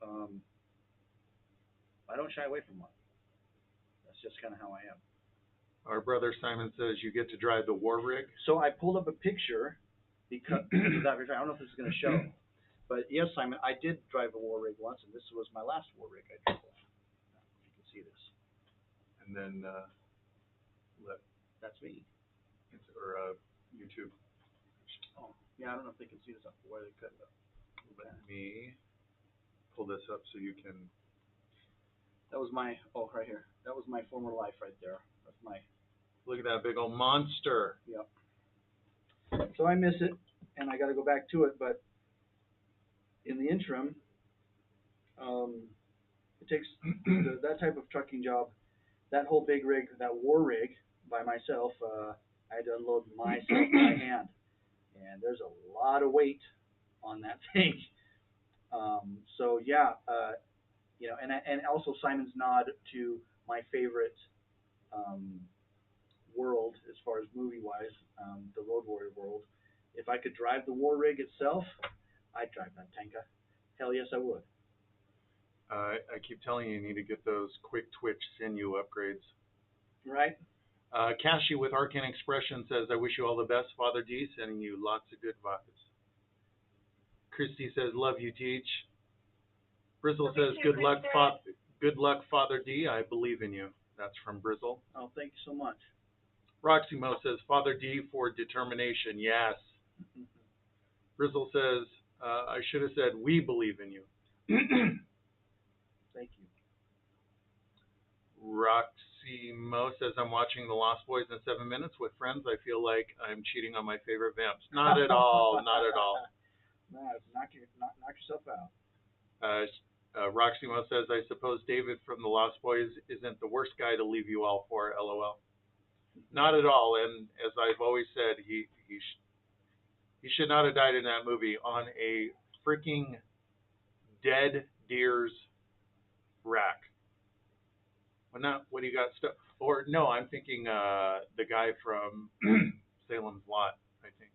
um, I don't shy away from one. That's just kind of how I am. Our brother Simon says you get to drive the war rig. So I pulled up a picture because of that. I don't know if this is going to show, but yes, Simon, I did drive a war rig once, and this was my last war rig I drove. If you can see this, And then let that's me. or YouTube. Oh, yeah, I don't know if they can see this up where they cut it up. Let me pull this up so you can. That was my right here. That was my former life right there. That's my Look at that big old monster. yep. So I miss it, and I got to go back to it. But in the interim, it takes that type of trucking job, that whole big rig, that war rig by myself. I had to unload myself by hand, and there's a lot of weight on that thing. So yeah, and also Simon's nod to my favorite um, world as far as movie wise, the Road Warrior world. If I could drive the war rig itself, I'd drive that tanker. Hell yes, I would. I keep telling you, you need to get those quick twitch sinew upgrades. Right? Kashi with Arcane Expression says, I wish you all the best, Father D, sending you lots of good vibes. Christy says, love you, Teach. Brizzle Love you says, too, Christy. good luck, Father D, I believe in you. That's from Brizzle. Oh, thank you so much. Roxy Mo says, Father D for determination, yes. Brizzle says, I should have said, we believe in you. Thank you. Roxy Mo says, I'm watching The Lost Boys in 7 minutes with friends. I feel like I'm cheating on my favorite vamps. Not at all, not at all. No, knock yourself out. Roxy Mo says, I suppose David from The Lost Boys isn't the worst guy to leave you all for, LOL. Not at all, and as I've always said, he should not have died in that movie on a freaking dead deer's rack. Well, not what he got stuck. Or no, I'm thinking the guy from Salem's Lot. I think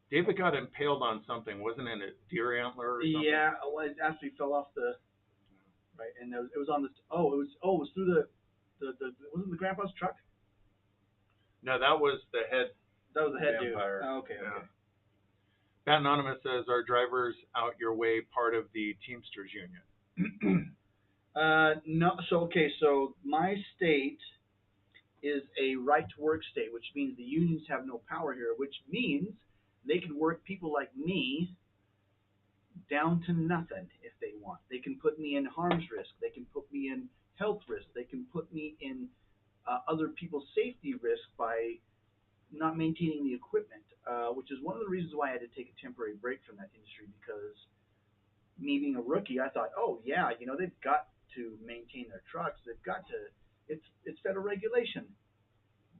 David got impaled on something, wasn't it? A deer antler or something? Yeah, well, it actually fell off the right, and it was on the. It was through the wasn't the grandpa's truck? No, that was the head. That was the head vampire. Dude. Oh, okay, Yeah. okay. Bat Anonymous says, are drivers out your way part of the Teamsters Union? No. So my state is a right to work state, which means the unions have no power here, which means they can work people like me down to nothing if they want. They can put me in harm's risk. They can put me in health risk. They can put me in other people's safety risk by not maintaining the equipment, which is one of the reasons why I had to take a temporary break from that industry, because me being a rookie, I thought, oh yeah, they've got to maintain their trucks. They've got to. It's federal regulation.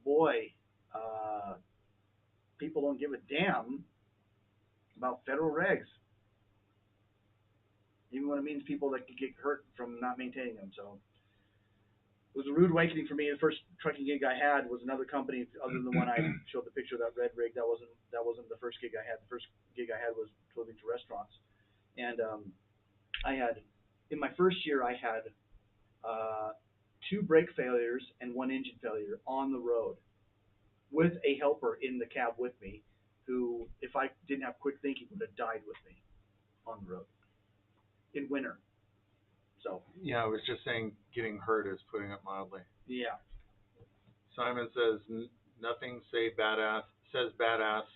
Boy, people don't give a damn about federal regs, even when it means people that could get hurt from not maintaining them. So it was a rude awakening for me. The first trucking gig I had was another company other than the one I showed the picture of that red rig. That wasn't the first gig I had. The first gig I had was delivering to restaurants, and I had in my first year I had 2 brake failures and 1 engine failure on the road with a helper in the cab with me, who, if I didn't have quick thinking, would have died with me on the road in winter. So Yeah, I was just saying getting hurt is putting it mildly. yeah. Simon says nothing says badass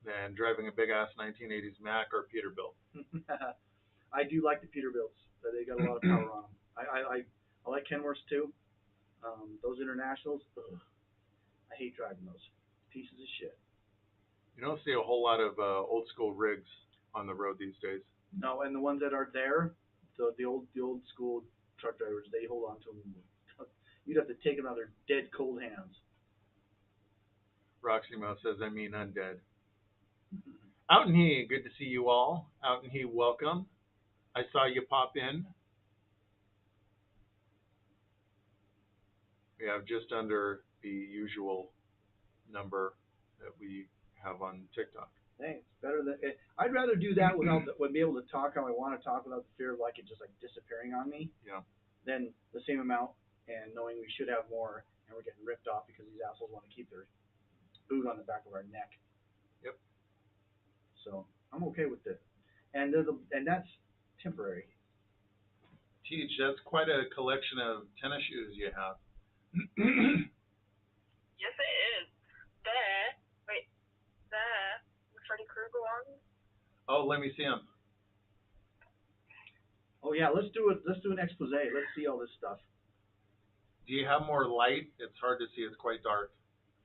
than driving a big ass 1980s Mack or Peterbilt. I do like the Peterbilts. They got a lot of power on them. I like Kenworths too. Those internationals, ugh, I hate driving those pieces of shit. You don't see a whole lot of old school rigs on the road these days. No, and the ones that are there, the old school truck drivers, they hold on to them. You'd have to take them out of their dead cold hands. Roximo says, I mean undead. Out and he, good to see you all. Out and he, welcome. I saw you pop in. We have just under the usual number that we have on TikTok. Thanks. Better than I'd rather do that without be able to talk how I want to talk without the fear of like it just like disappearing on me. Yeah. Than the same amount and knowing we should have more and we're getting ripped off because these assholes want to keep their boot on the back of our neck. Yep. So I'm okay with it, and that's temporary. Teach, that's quite a collection of tennis shoes you have. Yes, it is. There, the Freddy Krueger one. Oh, let me see them. Oh yeah, let's do it. Let's do an expose. Let's see all this stuff. Do you have more light? It's hard to see. It's quite dark.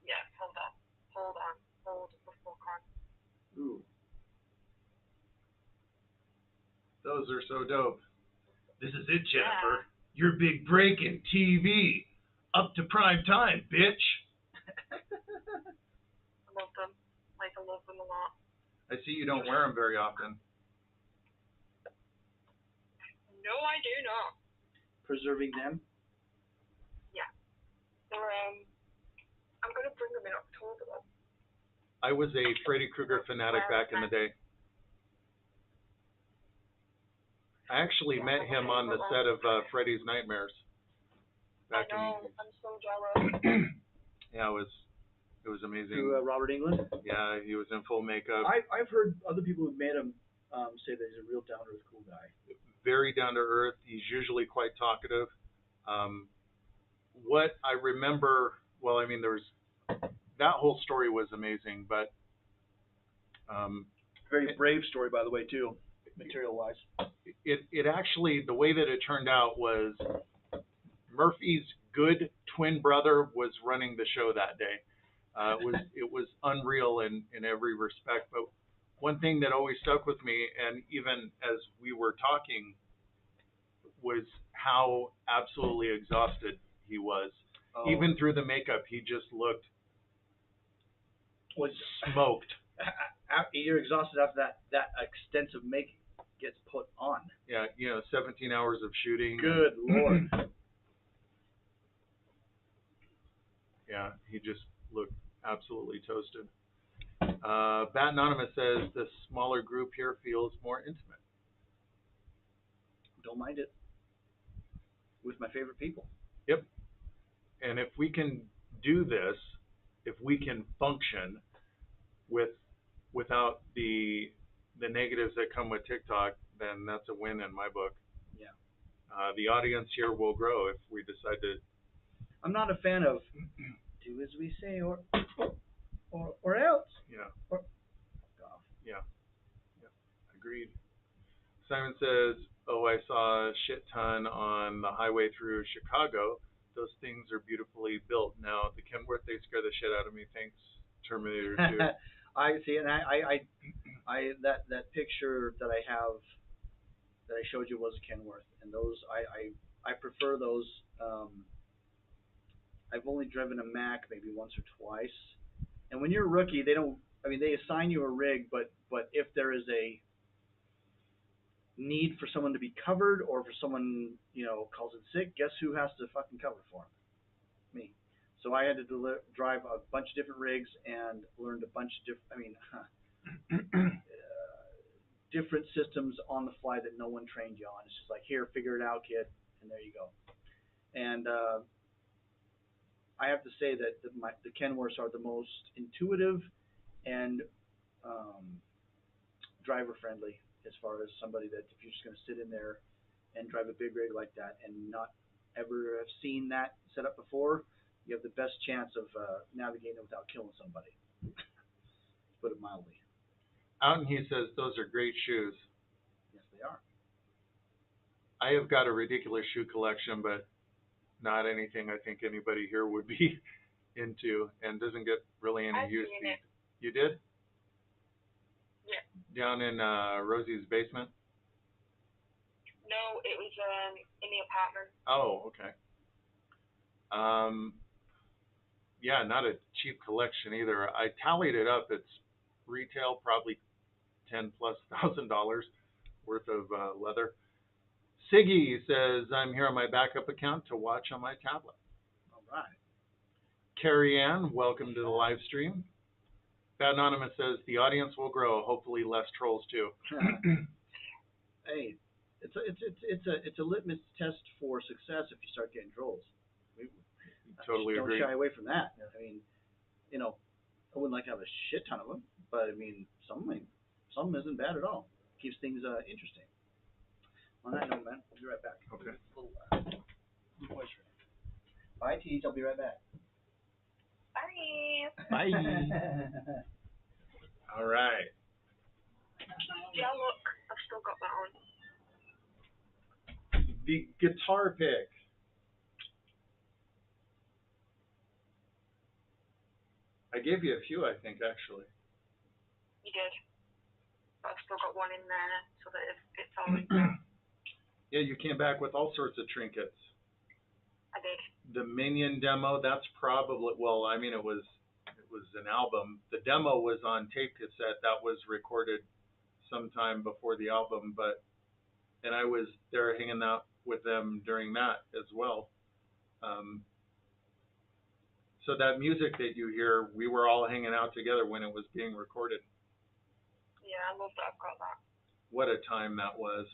Yes, hold the fuck on. Ooh. Those are so dope. This is it, Jennifer. Yeah. Your big break in TV. Up to prime time, bitch. I love them. Like, I love them a lot. I see you don't wear them very often. No, I do not. Preserving them. Yeah. They're, I'm going to bring them in October, though. I was a Freddy Krueger fanatic back in the day. I actually met him on the set of Freddy's Nightmares. I know. I'm so jealous. Yeah, it was amazing. To Robert Englund. Yeah, he was in full makeup. I've heard other people who've met him say that he's a real down to earth cool guy. Very down to earth. He's usually quite talkative. What I remember, well, I mean, that whole story was amazing, but very brave story, by the way, too, material wise. It actually, the way that it turned out was Murphy's good twin brother was running the show that day. It was unreal in every respect. But one thing that always stuck with me, and even as we were talking, was how absolutely exhausted he was. Oh. Even through the makeup, he just looked smoked. You're exhausted after that extensive makeup gets put on. Yeah, 17 hours of shooting. Good Lord. Yeah, he just looked absolutely toasted. Bat Anonymous says the smaller group here feels more intimate. Don't mind it. With my favorite people. Yep. And if we can do this, if we can function without the negatives that come with TikTok, then that's a win in my book. Yeah. The audience here will grow if we decide to. I'm not a fan of do as we say or else. Yeah. Or fuck off. Yeah. Yep. Agreed. Simon says, "Oh, I saw a shit ton on the highway through Chicago. Those things are beautifully built. Now the Kenworth, they scare the shit out of me. Thanks, Terminator 2." I see, and I that picture that I have that I showed you was a Kenworth, and those I prefer those. I've only driven a Mack maybe once or twice, and when you're a rookie, they assign you a rig, but if there is a need for someone to be covered or for someone calls in sick, guess who has to fucking cover for them? Me. So I had to drive a bunch of different rigs and learned a bunch of different systems on the fly that no one trained you on. It's just like, here, figure it out, kid, and there you go. And I have to say that the Kenworths are the most intuitive and driver friendly, as far as somebody that if you're just going to sit in there and drive a big rig like that and not ever have seen that set up before, you have the best chance of navigating it without killing somebody. To put it mildly. Out and he says those are great shoes. Yes, they are. I have got a ridiculous shoe collection, but not anything I think anybody here would be into, and doesn't get really any use. You did? Yeah. Down in Rosie's basement? No, it was in the apartment. Oh, okay. Um, yeah, not a cheap collection either. I tallied it up. It's retail probably $10,000+ worth of leather. Siggy says, I'm here on my backup account to watch on my tablet. All right. Carrie Ann, welcome to the live stream. Bad Anonymous says, the audience will grow, hopefully less trolls too. Hey, it's a litmus test for success if you start getting trolls. We Totally don't agree. shy away from that. I mean, I wouldn't like to have a shit ton of them, but I mean, some isn't bad at all. Keeps things interesting. On that note, man, I'll be right back. Okay. Little voice ring. Bye, Teach. I'll be right back. Bye. Bye. All right. Yeah, look, I've still got that on. The guitar pick. I gave you a few, I think, actually. You did. But I've still got one in there so that it's all in there. Yeah, you came back with all sorts of trinkets. I did. The Minion demo, that's probably, well, I mean, it was an album. The demo was on tape cassette. That was recorded sometime before the album, and I was there hanging out with them during that as well. So that music that you hear, we were all hanging out together when it was being recorded. Yeah, I love that I've got that. What a time that was.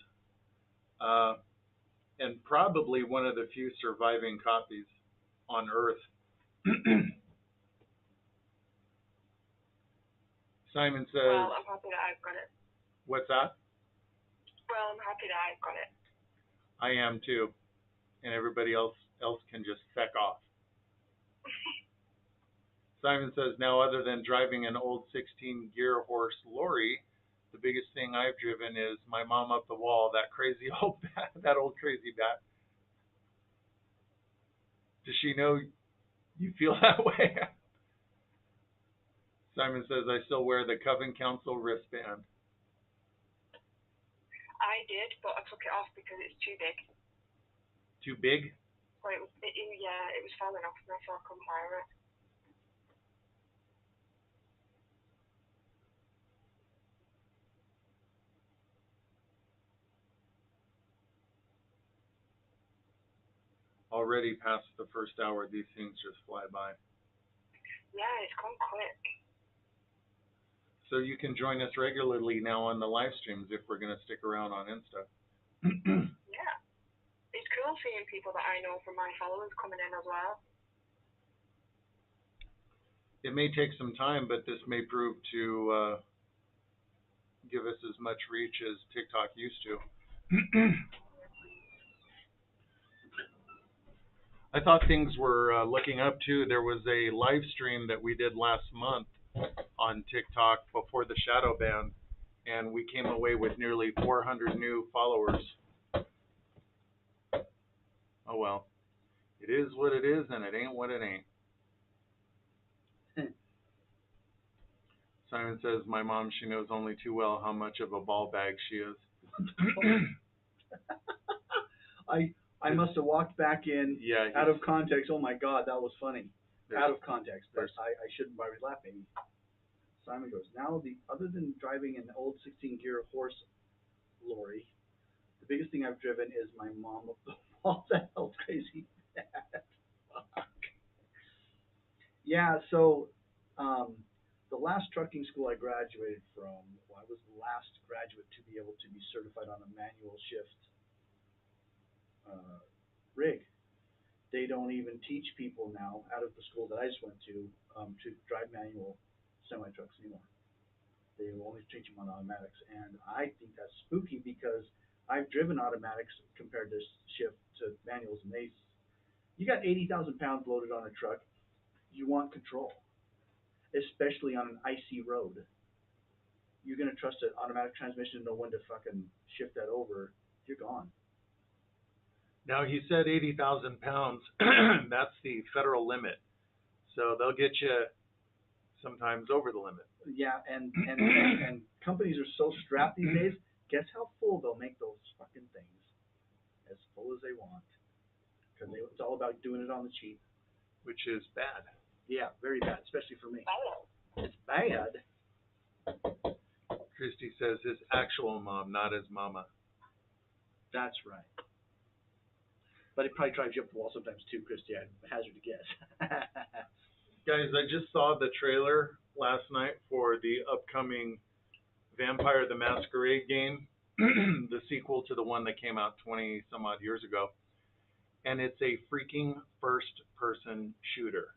And probably one of the few surviving copies on Earth. Simon says, well, I'm happy that I've got it. What's that? Well, I'm happy that I've got it. I am too. And everybody else can just feck off. Simon says, now other than driving an old 16-gear horse lorry, the biggest thing I've driven is my mom up the wall, that crazy old bat, that old crazy bat. Does she know you feel that way? Simon says, I still wear the Coven Council wristband. I did, but I took it off because it's too big. Too big? Well, it was falling off, and so I couldn't wear it. Already past the first hour, these things just fly by. Yeah, it's gone quick. So you can join us regularly now on the live streams if we're going to stick around on Insta. Yeah. It's cool seeing people that I know from my followers coming in as well. It may take some time, but this may prove to give us as much reach as TikTok used to. I thought things were looking up too. There was a live stream that we did last month on TikTok before the shadow ban, and we came away with nearly 400 new followers. Oh well, it is what it is, and it ain't what it ain't. Simon says, my mom, she knows only too well how much of a ball bag she is. I must have walked back in out of context. Oh my God, that was funny. Out of context, but I shouldn't be laughing. Simon goes, now other than driving an old 16-gear horse lorry, the biggest thing I've driven is my mom up the wall. That hell's crazy. Yeah, so the last trucking school I graduated from, I was the last graduate to be able to be certified on a manual shift rig. They don't even teach people now out of the school that I just went to drive manual semi trucks anymore. They will only teach them on automatics, and I think that's spooky because I've driven automatics compared to shift to manuals, and you got 80,000 pounds loaded on a truck. You want control, especially on an icy road. You're gonna trust an automatic transmission to know when to fucking shift that over. You're gone. Now, he said 80,000 pounds. That's the federal limit. So they'll get you sometimes over the limit. Yeah, and companies are so strapped these days. Guess how full they'll make those fucking things? As full as they want, because it's all about doing it on the cheap. Which is bad. Yeah, very bad, especially for me. Bad. It's bad. Christy says his actual mom, not his mama. That's right. But it probably drives you up the wall sometimes too, Christy. I hazard to guess. Guys, I just saw the trailer last night for the upcoming Vampire the Masquerade game, the sequel to the one that came out 20 some odd years ago. And it's a freaking first person shooter.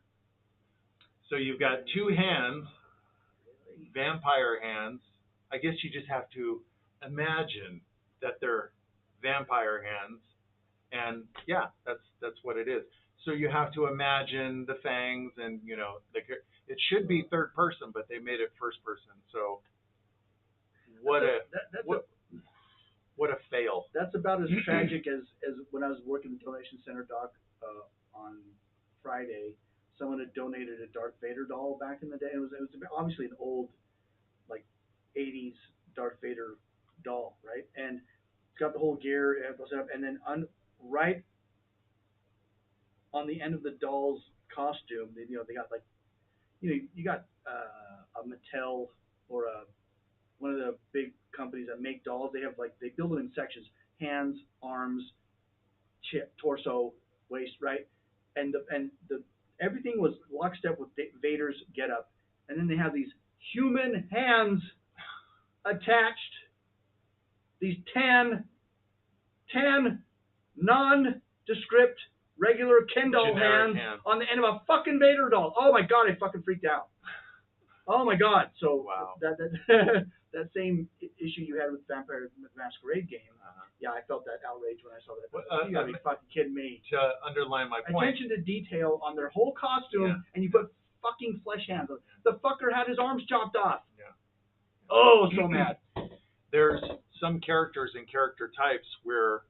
So you've got two hands, vampire hands. I guess you just have to imagine that they're vampire hands. And yeah, that's what it is. So you have to imagine the fangs and, you know, it should be third person, but they made it first person. So what a fail. That's about as tragic as when I was working the donation center, Doc, on Friday. Someone had donated a Darth Vader doll back in the day. It was obviously an old, like, 80s Darth Vader doll, right? And it's got the whole gear and then right on the end of the doll's costume, they got like, you got a Mattel or one of the big companies that make dolls. They have they build them in sections: hands, arms, torso, waist, right? And the everything was lockstep with Vader's getup, and then they have these human hands attached. These tan nondescript regular Ken doll hands on the end of a fucking Vader doll. Oh my god, I fucking freaked out. Oh my god. So wow. that same issue you had with Vampire Masquerade game, yeah, I felt that outrage when I saw that. You gotta be fucking kidding me. To underline my point. Attention to detail on their whole costume, and you put fucking flesh hands on it. The fucker had his arms chopped off. Yeah. Oh, so mad. There's some characters and character types where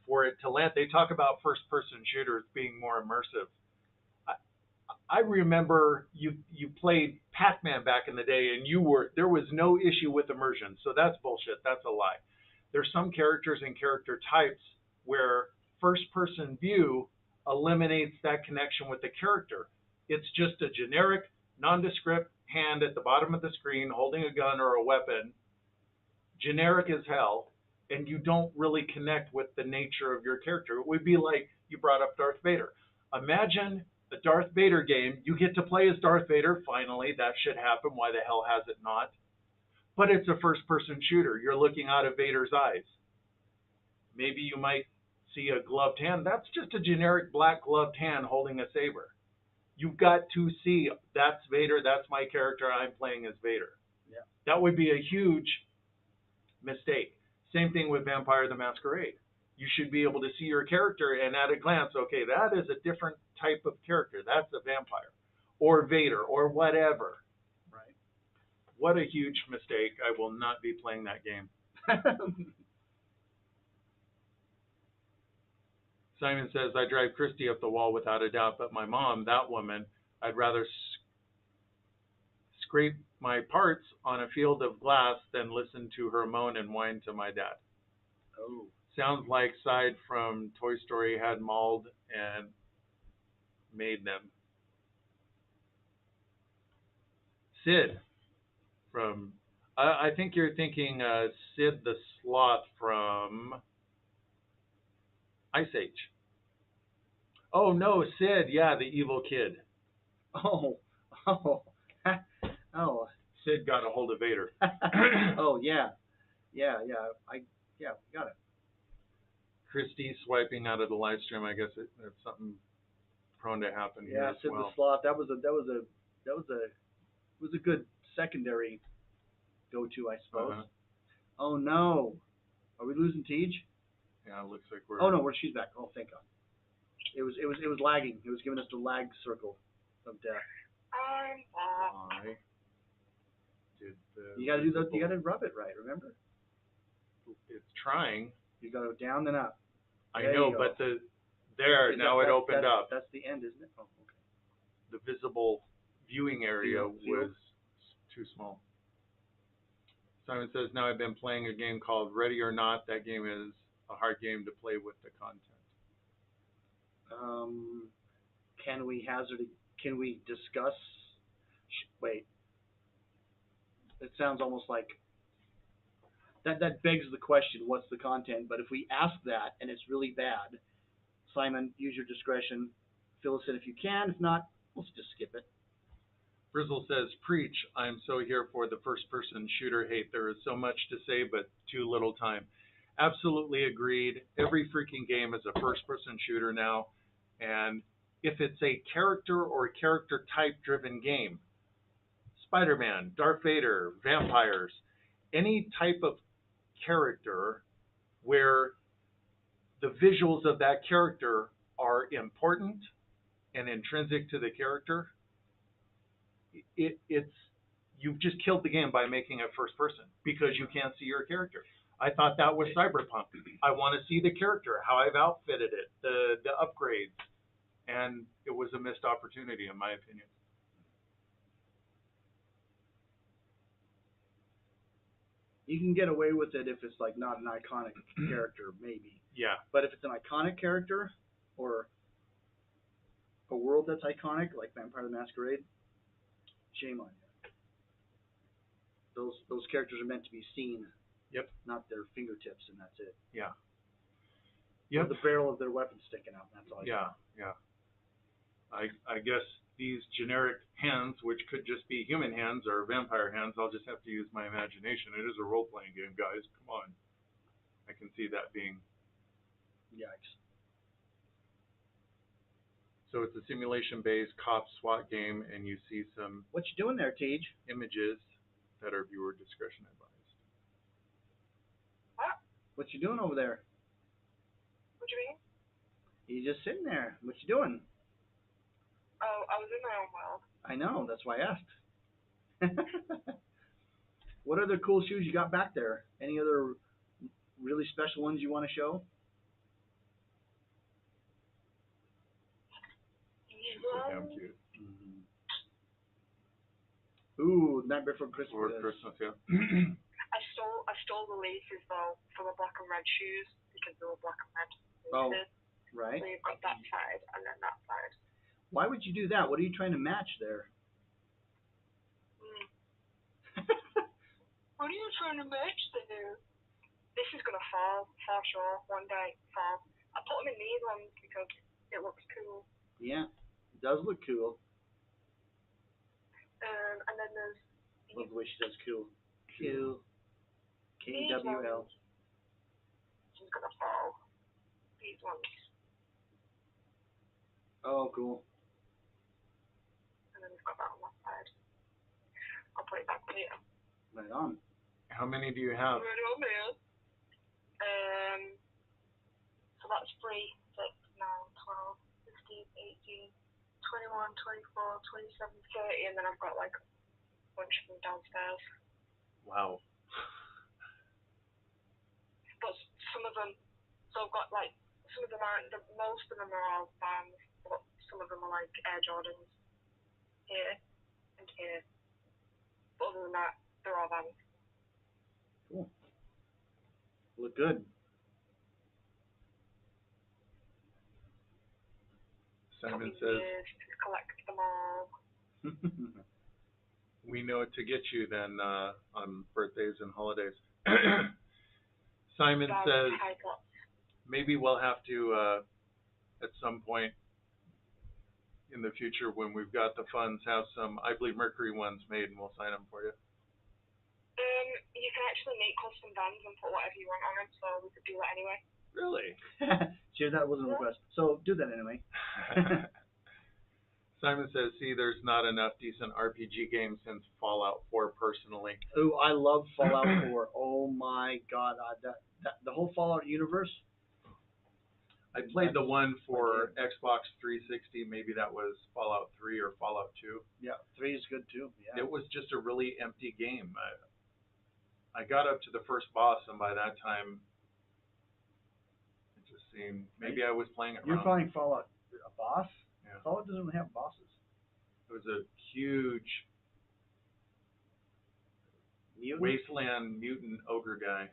for it to land, they talk about first-person shooters being more immersive. I remember you played Pac-Man back in the day, and there was no issue with immersion. So that's bullshit. That's a lie. There's some characters and character types where first-person view eliminates that connection with the character. It's just a generic, nondescript hand at the bottom of the screen holding a gun or a weapon, generic as hell, and you don't really connect with the nature of your character. It would be like you brought up Darth Vader. Imagine a Darth Vader game. You get to play as Darth Vader. Finally, that should happen. Why the hell has it not? But it's a first-person shooter. You're looking out of Vader's eyes. Maybe you might see a gloved hand. That's just a generic black gloved hand holding a saber. You've got to see, that's Vader, that's my character, I'm playing as Vader. Yeah. That would be a huge mistake. Same thing with Vampire the Masquerade. You should be able to see your character and at a glance, okay, that is a different type of character. That's a vampire or Vader or whatever. Right. What a huge mistake. I will not be playing that game. Simon says, I drive Christy up the wall without a doubt, but my mom, that woman, I'd rather scrape my parts on a field of glass than listen to her moan and whine to my dad. Oh. Sounds like Side from Toy Story had mauled and made them. Sid from, I think you're thinking Sid the Sloth from Ice Age. Oh no, Sid, yeah, the evil kid. Oh. Sid got a hold of Vader. Oh yeah. Got it. Christy swiping out of the live stream. I guess it's something prone to happen here as Sid well. the Sloth. That was a good secondary go-to, I suppose. Uh-huh. Oh no, are we losing Tej? Yeah, it looks like we're. Oh no, she's back. Oh, thank God. It was lagging. It was giving us the lag circle of death. Why did You gotta do you gotta rub it right. Remember? It's trying. You gotta go down then up. I know, but now it opened up. That's the end, isn't it? Oh, okay. The visible viewing area Field. was too small. Simon says, now I've been playing a game called Ready or Not. That game is a hard game to play with the content. Can we hazard? Can we discuss? Wait. It sounds almost like that begs the question, what's the content? But if we ask that and it's really bad, Simon, use your discretion. Fill us in if you can. If not, let's just skip it. Frizzle says, preach. I'm so here for the first-person shooter hate. There is so much to say, but too little time. Absolutely agreed. Every freaking game is a first-person shooter now. And if it's a character or character type-driven game, Spider-Man, Darth Vader, vampires, any type of character where the visuals of that character are important and intrinsic to the character, it's you've just killed the game by making it first person because you can't see your character. I thought that was Cyberpunk. I want to see the character, how I've outfitted it, the upgrades, and it was a missed opportunity in my opinion. You can get away with it if it's like not an iconic character, maybe. Yeah. But if it's an iconic character or a world that's iconic, like Vampire the Masquerade, shame on you. Those characters are meant to be seen. Yep. Not their fingertips, and that's it. Yeah. Or Yep. the barrel of their weapon sticking out. That's all. Yeah. Yeah. I guess these generic hands, which could just be human hands or vampire hands, I'll just have to use my imagination. It is a role-playing game, guys. Come on. I can see that being. Yikes. So it's a simulation-based cop SWAT game, and you see some What you doing there, Tej? images that are viewer discretion advised. What? What you doing over there? What do you mean? You just sitting there. What you doing? Oh, I was in my own world. I know. That's why I asked. What other cool shoes you got back there? Any other really special ones you want to show? So damn cute. Mm-hmm. Ooh, Night Before Christmas. Or Christmas, yeah. I stole the laces though from the black and red shoes because they were black and red Oh, laces. right. So you've got that side and then that side. Why would you do that? What are you trying to match there? What are you trying to match there? This is gonna fall for sure. One day, fall. I put them in these ones because it looks cool. Yeah, it does look cool. And then there's Love the way she says cool. Cool. these K-W-L. ones. This is gonna fall. These ones. Oh, cool. And then we've got that on that side. I'll put it back later. Right on. How many do you have? Ready on there. So that's 3, 6, 9, 12, 15, 18, 21, 24, 27, 30, and then I've got like a bunch of them downstairs. Wow. But some of them, so I've got like, some of them aren't, most of them are all Vans, but some of them are like Air Jordans here and here. But other than that, they're all Vans. Cool. Look good. Simon says, Collect them all. we know what to get you then on birthdays and holidays. Simon says, maybe we'll have to, at some point in the future when we've got the funds, have some, I believe, Mercury ones made and we'll sign them for you. You can actually make custom Vans and put whatever you want on them, so we could do that anyway. Really? Sure, that wasn't a request. So do that anyway. Simon says, see, there's not enough decent RPG games since Fallout 4 personally. Ooh, I love Fallout 4. Oh my god, the whole Fallout universe. I played the one for Xbox 360, maybe that was Fallout 3 or Fallout 2. Yeah, 3 is good too. Yeah. It was just a really empty game. I got up to the first boss, and by that time, it just seemed, maybe I was playing it You're wrong. calling Fallout a boss? Yeah. Fallout doesn't really have bosses. It was a huge Mutant. wasteland mutant ogre guy.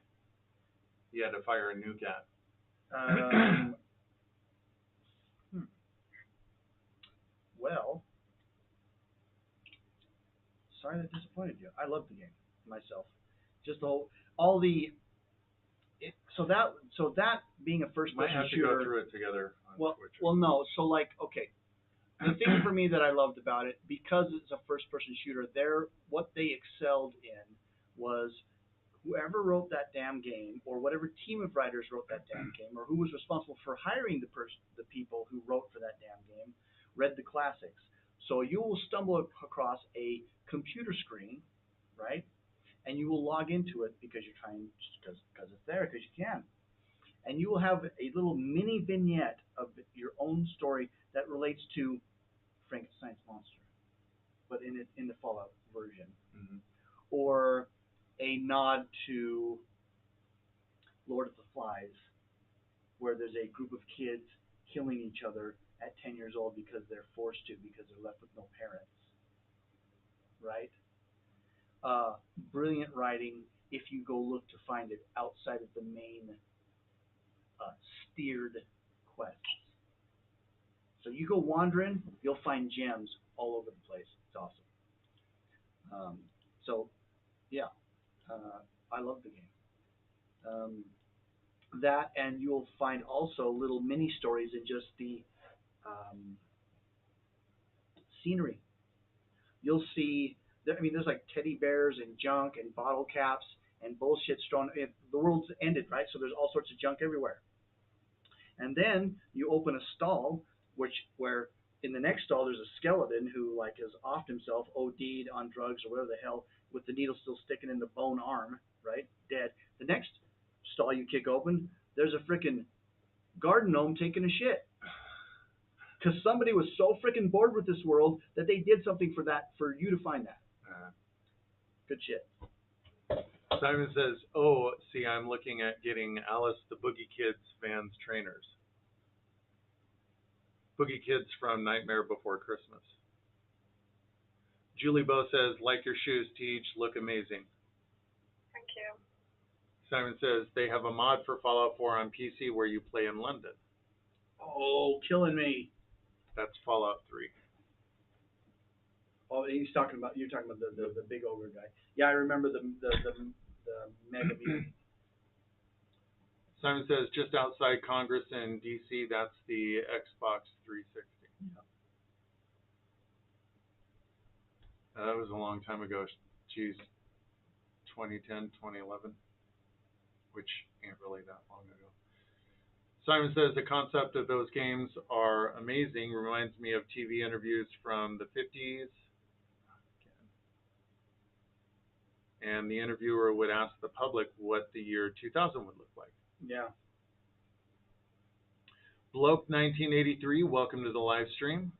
He had to fire a nuke at. Um, well, sorry that disappointed you. I love the game myself. Just all the so that being a first Might person have to go shooter. through it together on Well, Twitch. well, no. So like, okay, the thing for me that I loved about it, because it's a first person shooter, what they excelled in was whoever wrote that damn game, or whatever team of writers wrote that damn game, or who was responsible for hiring the people who wrote for that damn game, read the classics. So you will stumble across a computer screen, right? And you will log into it because you're trying, because it's there, because you can. And you will have a little mini vignette of your own story that relates to Frankenstein's monster, but in the Fallout version, Mhm. or a nod to Lord of the Flies, where there's a group of kids killing each other at 10 years old because they're forced to, because they're left with no parents, right? Brilliant writing if you go look to find it outside of the main steered quests. So you go wandering, you'll find gems all over the place. It's awesome. So yeah, I love the game. That, and you'll find also little mini stories in just the scenery. You'll see, I mean, there's like teddy bears and junk and bottle caps and bullshit strewn. The world's ended, right? So there's all sorts of junk everywhere. And then you open a stall, where in the next stall there's a skeleton who like has offed himself, OD'd on drugs or whatever the hell, with the needle still sticking in the bone arm, right? Dead. The next stall you kick open, there's a freaking garden gnome taking a shit. Because somebody was so freaking bored with this world that they did something for you to find that. Good shit. Simon says, "Oh, see, I'm looking at getting Alice the Boogie Kids fans trainers. Boogie Kids from Nightmare Before Christmas." Julie Bo says, "Like your shoes, Teach, look amazing." Thank you. Simon says, "They have a mod for Fallout 4 on PC where you play in London." Oh, killing me. That's Fallout 3. Oh, you're talking about the big ogre guy. Yeah, I remember the mega mutant. Simon says, "Just outside Congress in DC, that's the Xbox 360." Yeah. That was a long time ago. Geez, 2010, 2011, which ain't really that long ago. Simon says, "The concept of those games are amazing. Reminds me of TV interviews from the 50s. And the interviewer would ask the public what the year 2000 would look like." Yeah. Bloke 1983, welcome to the live stream.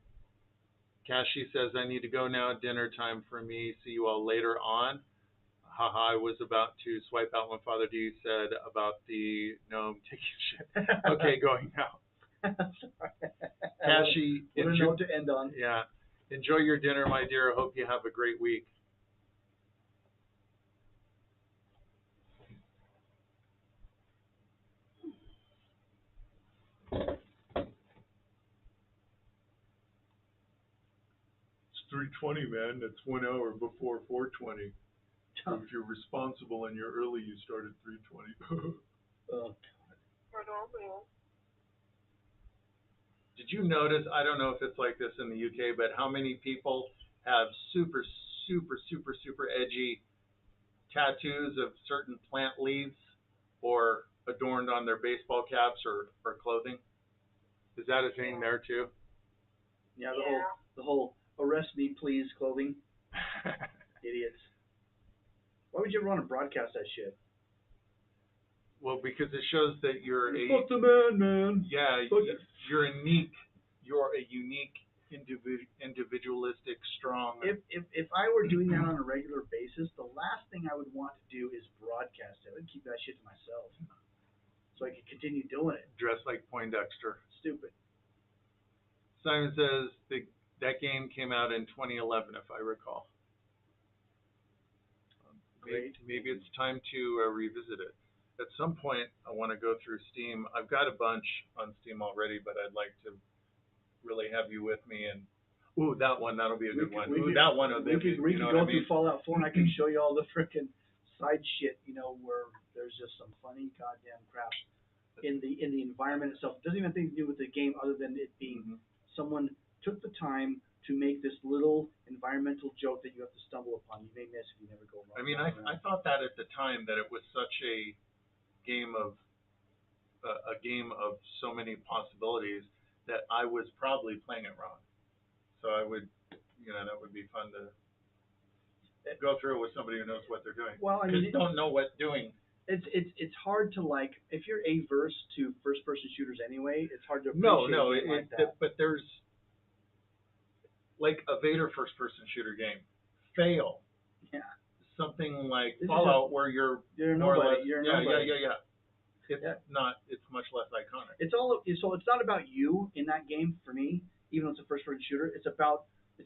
Kashi says, "I need to go now. Dinner time for me. See you all later on." Haha, I was about to swipe out when Father D said about the gnome taking shit. Okay, going now. Kashi, what a note to end on. Yeah. Enjoy your dinner, my dear. I hope you have a great week. It's 3:20, man. That's 1 hour before 4:20. So if you're responsible and you're early, you start at 3:20. Oh. Did you notice, I don't know if it's like this in the UK, but how many people have super, super, super, super edgy tattoos of certain plant leaves or adorned on their baseball caps or clothing? Is that a thing there too? Yeah, the whole arrest me please clothing. Idiots. Why would you ever want to broadcast that shit? Well, because it shows that you're Fuck the man. Yeah, you're unique. You're a unique, individualistic, strong. If I were doing that on a regular basis, the last thing I would want to do is broadcast it. I'd keep that shit to myself, so I could continue doing it. Dress like Poindexter. Stupid. Simon says That game came out in 2011, if I recall. Great. Maybe it's time to revisit it. At some point, I want to go through Steam. I've got a bunch on Steam already, but I'd like to really have you with me. And ooh, that one, that'll be a good one. Ooh, that one, we could go through Fallout 4, and I can show you all the frickin' side shit, where there's just some funny goddamn crap in the environment itself. It doesn't even have anything to do with the game, other than it being someone took the time to make this little environmental joke that you have to stumble upon. You may miss if you never go wrong. I mean, I thought that at the time that it was such a game of so many possibilities that I was probably playing it wrong. So I would, that would be fun to go through it with somebody who knows what they're doing. Well, I mean, because don't know what doing. It's hard to if you're averse to first person shooters anyway. It's hard to appreciate that. But there's like a Vader first person shooter game. Fail. Yeah. Something like Fallout where you're more or less. Yeah. It's not. It's much less iconic. So it's not about you in that game for me, even though it's a first person shooter. It's about the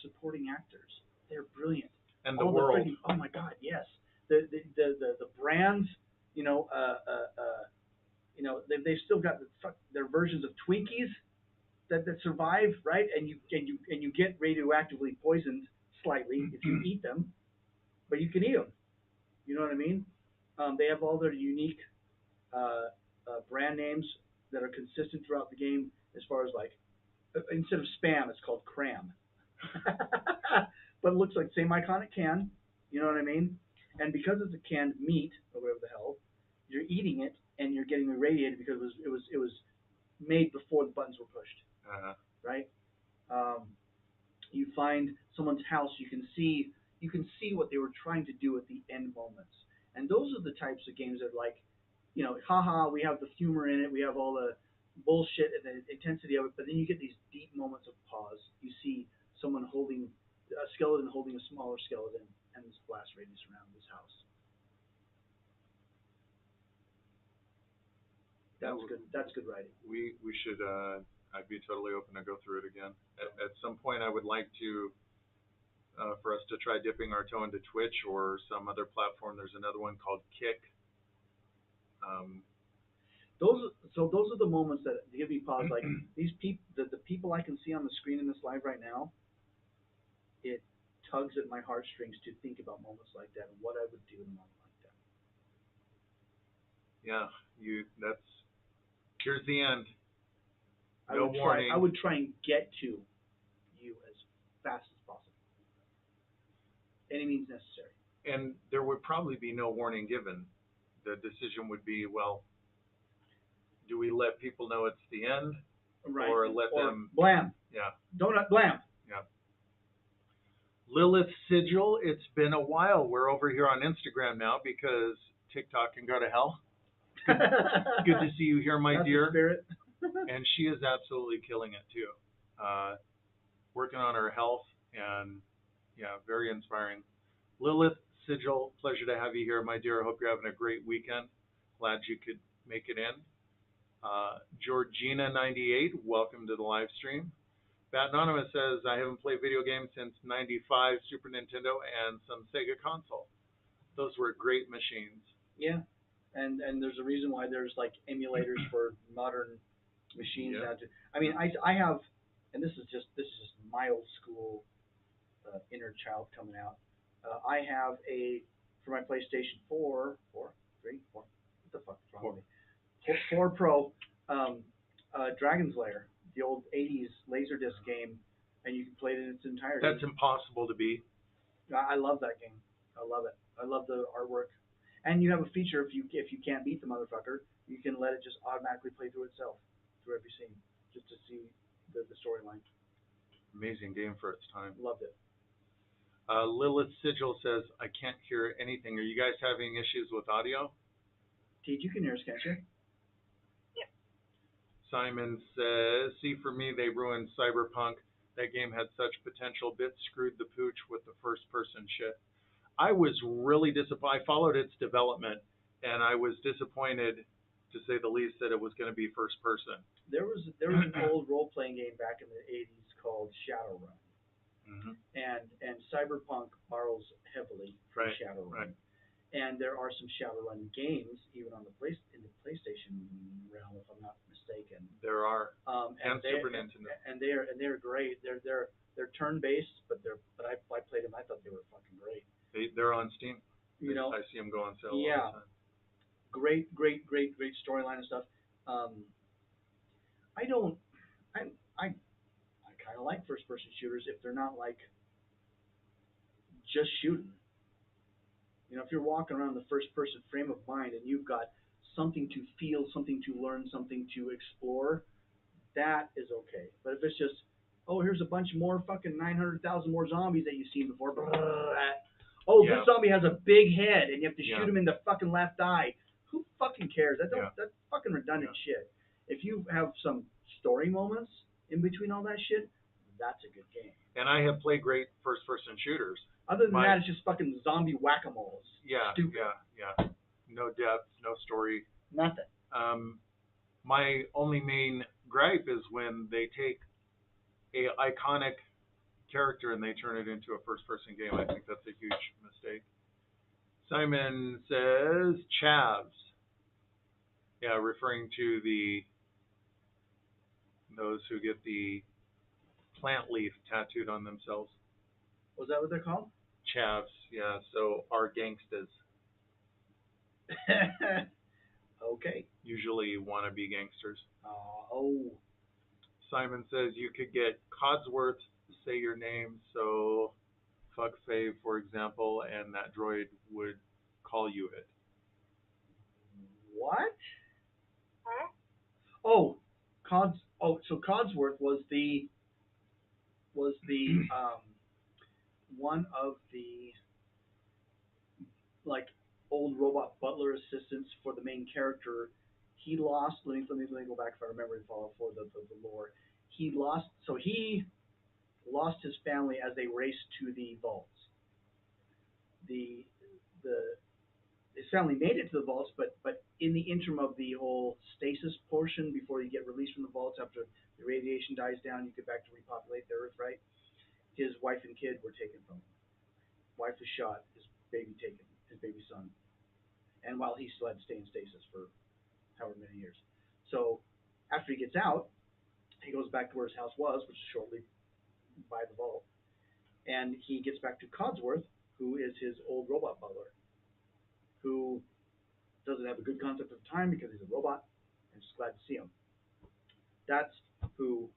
supporting actors. They're brilliant. And the world. Oh my God, yes. The brands, they've still got their versions of Twinkies that survive, right? And you get radioactively poisoned slightly if you eat them, but you can eat them. You know what I mean? They have all their unique brand names that are consistent throughout the game. As far as instead of Spam, it's called Cram, but it looks like the same iconic can. You know what I mean? And because it's a canned meat or whatever the hell, you're eating it and you're getting irradiated because it was made before the buttons were pushed. Right? You find someone's house, you can see what they were trying to do at the end moments. And those are the types of games that are haha, we have the humor in it, we have all the bullshit and the intensity of it, but then you get these deep moments of pause. You see someone holding a skeleton holding a smaller skeleton, and this blast radius around this house. That's good. That's good writing. We should. I'd be totally open to go through it again. At some point, I would like to, for us to try dipping our toe into Twitch or some other platform. There's another one called Kick. Those are the moments that give me pause. Like these people, the people I can see on the screen in this live right now, it tugs at my heartstrings to think about moments like that and what I would do in a moment like that. Yeah, here's the end. I would try and get to you as fast as possible. Any means necessary. And there would probably be no warning given. The decision would be, well, do we let people know it's the end, right, or let them blam? Yeah. Donut blam. Yeah. Lilith Sigil, it's been a while. We're over here on Instagram now because TikTok can go to hell. Good to see you here, my dear. The spirit. And she is absolutely killing it too. Working on her health, and very inspiring. Lilith Sigil, pleasure to have you here, my dear. I hope you're having a great weekend. Glad you could make it in. Georgina98, welcome to the live stream. Bat Anonymous says, I haven't played video games since '95 Super Nintendo and some Sega console. Those were great machines. Yeah, and there's a reason why there's emulators for modern machines now too. I mean, I have, and this is just my old school inner child coming out. I have for my PlayStation 4, what the fuck is wrong with me? 4 Pro, Dragon's Lair, the old 80s Laserdisc game, and you can play it in its entirety. That's impossible to beat. I love that game. I love it. I love the artwork. And you have a feature, if you can't beat the motherfucker, you can let it just automatically play through itself, through every scene, just to see the storyline. Amazing game for its time. Loved it. Lilith Sigil says, I can't hear anything. Are you guys having issues with audio? Teej, you can hear us, can't you? Yeah. Simon says, see, for me, they ruined Cyberpunk. That game had such potential. Bit screwed the pooch with the first-person shit. I was really disappointed. I followed its development, and I was disappointed, to say the least, that it was going to be first-person. There was an old role-playing game back in the 80s called Shadowrun, Hmm. and Cyberpunk borrows heavily from Right, Shadowrun. right. And there are some Shadowrun games even on the PlayStation realm, if I'm not mistaken. There are. And they, Super Nintendo. And they're great. They're turn based, but I played them. I thought they were fucking great. They're on Steam. You know, I see them go on sale yeah, all the time. great storyline and stuff. I don't. I kind of like first person shooters if they're not like just shooting. You know, if you're walking around the first person frame of mind and you've got something to feel, something to learn, something to explore, that is okay. But if it's just, oh, here's a bunch more fucking 900,000 more zombies that you've seen before. Oh, Yeah. this zombie has a big head and you have to Yeah. shoot him in the fucking left eye. Who fucking cares? Yeah. That's fucking redundant shit. If you have some story moments in between all that shit, that's a good game. And I have played great first-person shooters. Other than that, it's just fucking zombie whack-a-moles. Yeah, Stupid. yeah. No depth, no story. Nothing. My only main gripe is when they take a iconic character and they turn it into a first-person game. I think that's a huge mistake. Simon says chavs. Yeah, referring to those who get the plant leaf tattooed on themselves. Was that what they're called? Chavs, yeah. So are gangstas. Okay. Usually wannabe gangsters. Oh. Simon says you could get Codsworth to say your name, so fuck save, for example, and that droid would call you it. What? Huh? Oh, so Codsworth was the one of the like old robot butler assistants for the main character. He lost. Let me go back if I remember it for the lore. He lost his family as they raced to the vaults. The his family made it to the vaults, but in the interim of the whole stasis portion, before you get released from the vaults after the radiation dies down, you get back to repopulate the Earth, right? His wife and kid were taken from him. Wife was shot, his baby taken, his baby son, and while he still had to stay in stasis for however many years. So after he gets out, he goes back to where his house was, which is shortly by the vault, and he gets back to Codsworth, who is his old robot butler, who doesn't have a good concept of time because he's a robot, and just glad to see him. That's who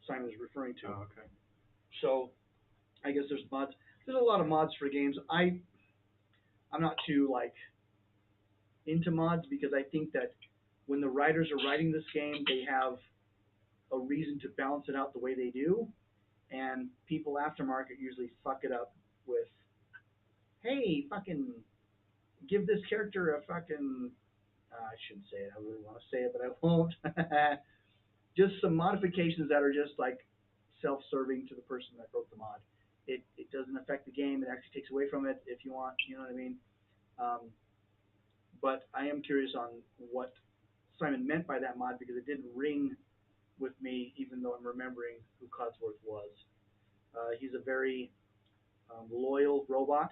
Simon is referring to. Oh, okay. So I guess there's mods. There's a lot of mods for games. I'm not too like into mods because I think that when the writers are writing this game, they have a reason to balance it out the way they do, and people aftermarket usually fuck it up with, hey, fucking give this character a fucking I shouldn't say it. I really want to say it, but I won't. Just some modifications that are just like self-serving to the person that wrote the mod. It doesn't affect the game. It actually takes away from it if you want. You know what I mean? But I am curious on what Simon meant by that mod because it didn't ring with me, even though I'm remembering who Codsworth was. He's a very loyal robot.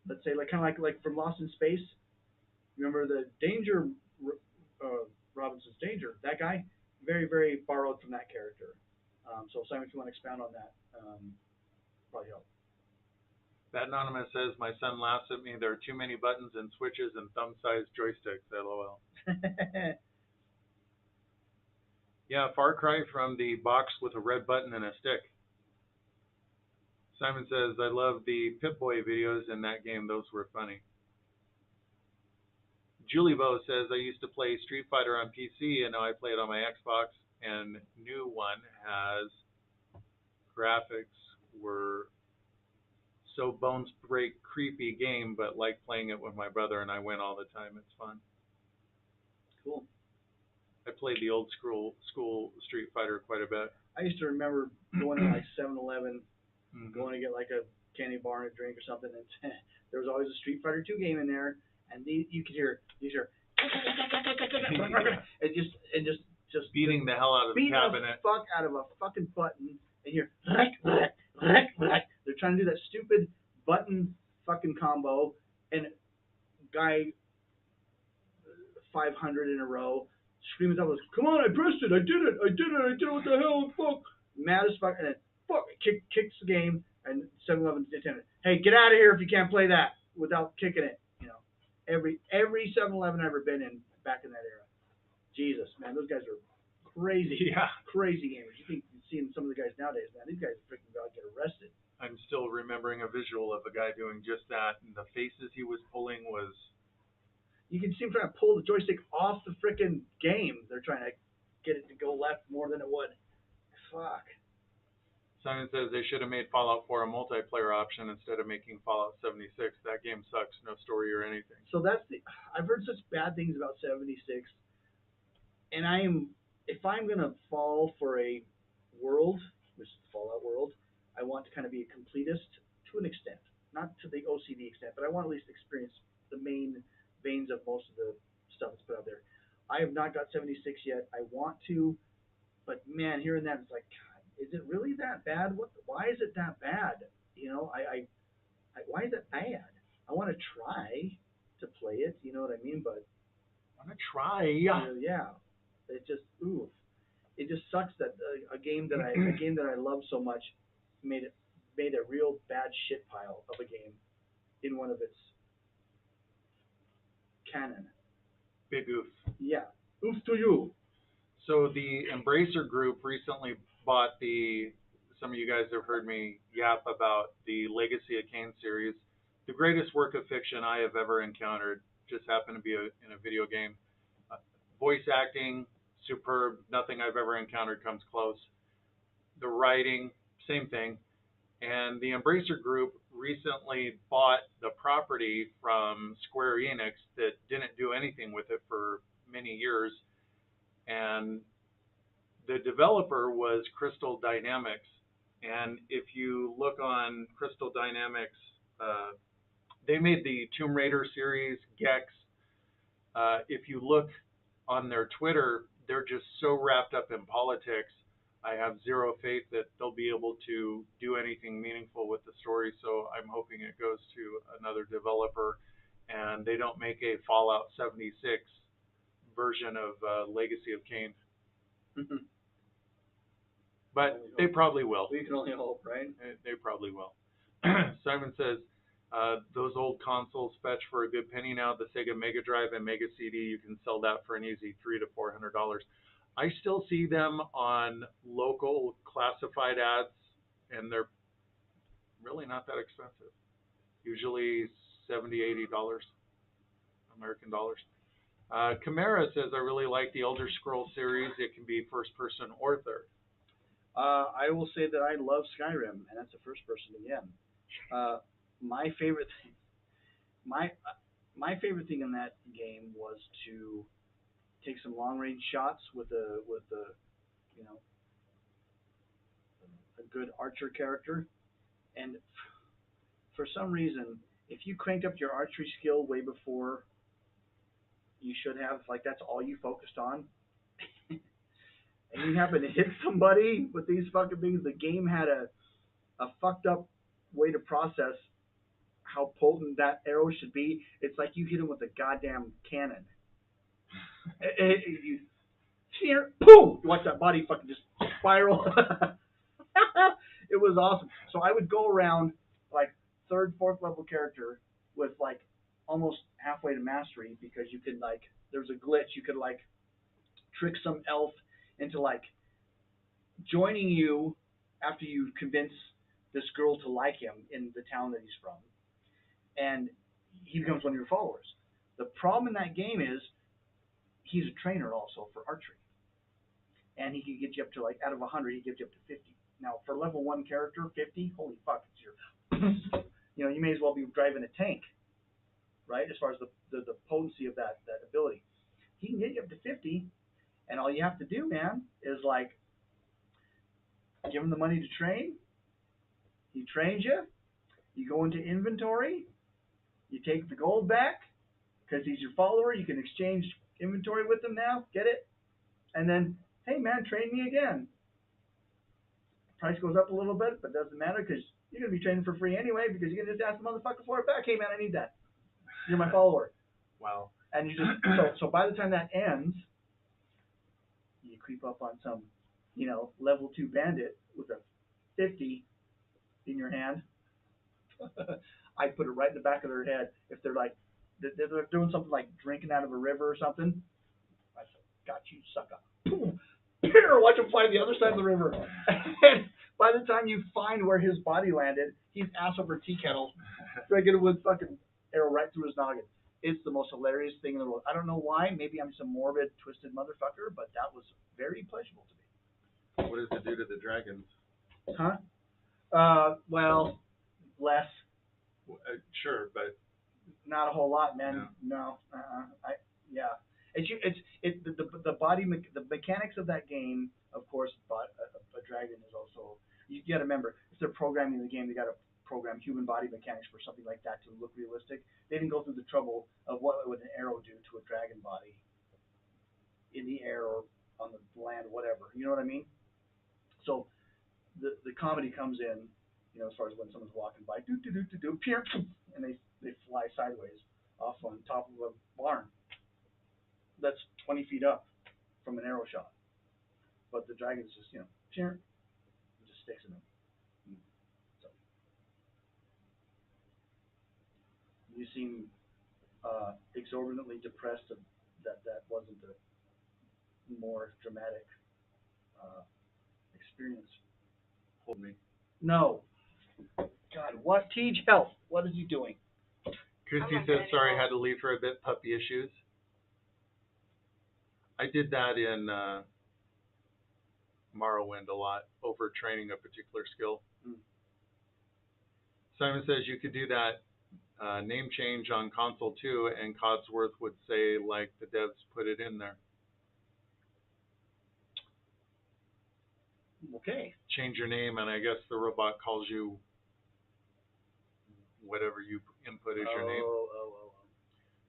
Let's say, like kind of like from Lost in Space. Remember the Danger, Robinson's Danger? That guy, very very borrowed from that character. So Simon, if you want to expound on that, probably help. That Anonymous says, my son laughs at me. There are too many buttons and switches and thumb-sized joysticks. LOL. Yeah, Far Cry from the box with a red button and a stick. Simon says, I love the Pip-Boy videos in that game. Those were funny. Julie Bo says, I used to play Street Fighter on PC, and now I play it on my Xbox, and new one has graphics were so bones break creepy game, but like playing it with my brother, and I win all the time. It's fun. Cool. I played the old school Street Fighter quite a bit. I used to remember going to like 7-Eleven, going to get like a candy bar and a drink or something, and there was always a Street Fighter 2 game in there, and you could hear and just beating the hell out of the cabinet. Beat the fuck out of a fucking button, and you're they're trying to do that stupid button fucking combo, and guy 500 in a row screams out, "Come on, I pressed it, I did it, what the hell, fuck!" Mad as fuck, and then fuck, kicks the game, and 7-Eleven attendant, "Hey, get out of here if you can't play that without kicking it." You know, every 7-Eleven I've ever been in back in that era. Jesus, man, those guys are crazy, Yeah. crazy gamers. You think you've seen some of the guys nowadays, man? These guys freaking about to get arrested. I'm still remembering a visual of a guy doing just that, and the faces he was pulling was. You can see them trying to pull the joystick off the freaking game. They're trying to get it to go left more than it would. Fuck. Simon says they should have made Fallout 4 a multiplayer option instead of making Fallout 76. That game sucks, no story or anything. So I've heard such bad things about 76, and if I'm gonna fall for a world, which is the Fallout world, I want to kind of be a completist to an extent, not to the OCD extent, but I want to at least experience the main veins of most of the stuff that's put out there. I have not got 76 yet. I want to, but man, hearing that, it's like, God, is it really that bad? Why is it that bad? You know, why is it bad? I want to try to play it. You know what I mean? But I'm gonna try. yeah, it just oof. It just sucks that a game that I love so much made a real bad shit pile of a game in one of its canon. Big oof. Yeah, oof to you. So the Embracer Group recently bought some of you guys have heard me yap about the Legacy of Kain series, the greatest work of fiction I have ever encountered. Just happened to be in a video game. Voice acting, superb. Nothing I've ever encountered comes close. The writing, same thing. And the Embracer Group recently bought the property from Square Enix that didn't do anything with it for many years. And the developer was Crystal Dynamics. And if you look on Crystal Dynamics, they made the Tomb Raider series, Gex. If you look on their Twitter, they're just so wrapped up in politics. I have zero faith that they'll be able to do anything meaningful with the story, so I'm hoping it goes to another developer and they don't make a Fallout 76 version of Legacy of Kain. But they probably will. We can only hope, right? They probably will. Simon says, those old consoles fetch for a good penny now. The Sega Mega Drive and Mega CD, you can sell that for an easy $300 to $400. I still see them on local classified ads, and they're really not that expensive. Usually $70, $80 American dollars. Chimera says, I really like the Elder Scrolls series. It can be first person or third. I will say that I love Skyrim, and that's a first person again. My favorite thing, my favorite thing in that game was to take some long range shots with a you know, a good archer character, and for some reason, if you cranked up your archery skill way before you should have, like that's all you focused on, and you happen to hit somebody with these fucking things, the game had a fucked up way to process how potent that arrow should be. It's like you hit him with a goddamn cannon. You here, boom! You watch that body fucking just spiral. It was awesome. So I would go around like third, fourth level character with like almost halfway to mastery, because you could like, there's a glitch, you could like trick some elf into like joining you after you convince this girl to like him in the town that he's from, and he becomes one of your followers. The problem in that game is he's a trainer also for archery, and he can get you up to like, out of 100, he gives you up to 50. Now for level 1 character, 50, holy fuck, it's your, you know, you may as well be driving a tank, right? As far as the potency of that ability, he can get you up to 50, and all you have to do, man, is like give him the money to train. He trains you. You go into inventory. You take the gold back because he's your follower. You can exchange inventory with him now. Get it? And then, hey man, train me again. Price goes up a little bit, but doesn't matter because you're gonna be training for free anyway because you're gonna just ask the motherfucker for it back. Hey man, I need that. You're my follower. Wow. And you just so by the time that ends, you creep up on some, level 2 bandit with a 50 in your hand. I put it right in the back of their head. If they're like, they're doing something like drinking out of a river or something, I said, got you, sucker. Boom. Here, watch him fly to the other side of the river. And by the time you find where his body landed, he's ass over tea kettle, friggin' with fucking arrow right through his noggin. It's the most hilarious thing in the world. I don't know why. Maybe I'm some morbid, twisted motherfucker, but that was very pleasurable to me. What does it do to the dragons? Huh? Well, less. Sure, but Not a whole lot, man. No. Yeah. The body the mechanics of that game. Of course, but a dragon is also. You got to remember, if they're programming the game, they got to program human body mechanics for something like that to look realistic. They didn't go through the trouble of what would an arrow do to a dragon body in the air or on the land, whatever. You know what I mean? So the comedy comes in, as far as when someone's walking by, and they fly sideways off on top of a barn that's 20 feet up from an arrow shot. But the dragon's just, just sticks in them. So you seem exorbitantly depressed that wasn't a more dramatic experience. Hold me. No. God, what? Teach, help. What is he doing? Christy says, sorry, I had to leave for a bit, puppy issues. I did that in Morrowind a lot, overtraining a particular skill. Simon says you could do that name change on console too, and Codsworth would say, like, the devs put it in there. Okay. Change your name, and I guess the robot calls you whatever you input as your name.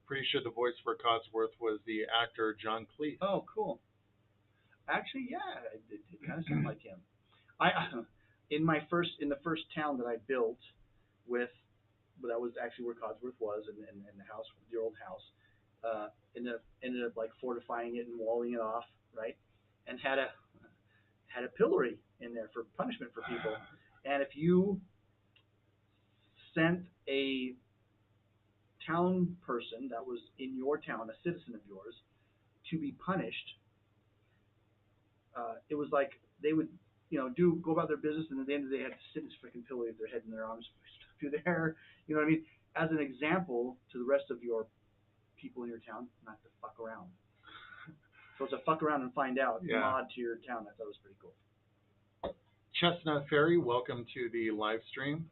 Pretty sure the voice for Codsworth was the actor John Cleese. Oh, cool. Actually, yeah, it kind of sounded like him. In the first town that I built but that was actually where Codsworth was, and the house, the old house, ended up like fortifying it and walling it off, right? And had a pillory in there for punishment for people. And if you sent a town person that was in your town, a citizen of yours, to be punished, it was like they would, go about their business, and at the end of the day, they had to sit in this freaking pillory with their head and their arms through there. You know what I mean? As an example to the rest of your people in your town, not to fuck around. So it's a fuck around and find out mod to your town. I thought it was pretty cool. Chestnut Fairy, welcome to the live stream.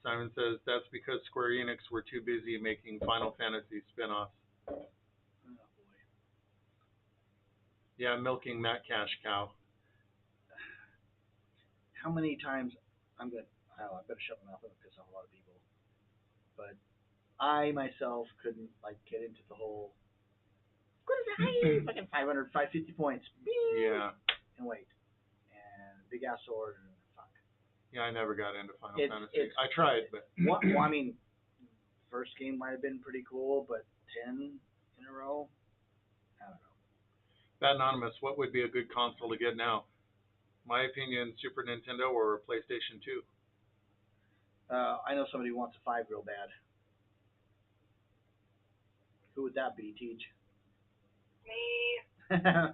Simon says that's because Square Enix were too busy making Final Fantasy spin-offs. Oh boy. Yeah, milking that cash cow. How many times I better shut my mouth. I'm gonna piss off a lot of people. But I myself couldn't get into the whole fucking 500, 550 points. Yeah. And wait. And big ass sword and fuck. Yeah, I never got into Final Fantasy. I tried, but I mean, first game might have been pretty cool, but 10 in a row, I don't know. That Anonymous, what would be a good console to get now? My opinion, Super Nintendo or PlayStation 2. I know somebody who wants a 5 real bad. Who would that be, Teach? Me. Yeah,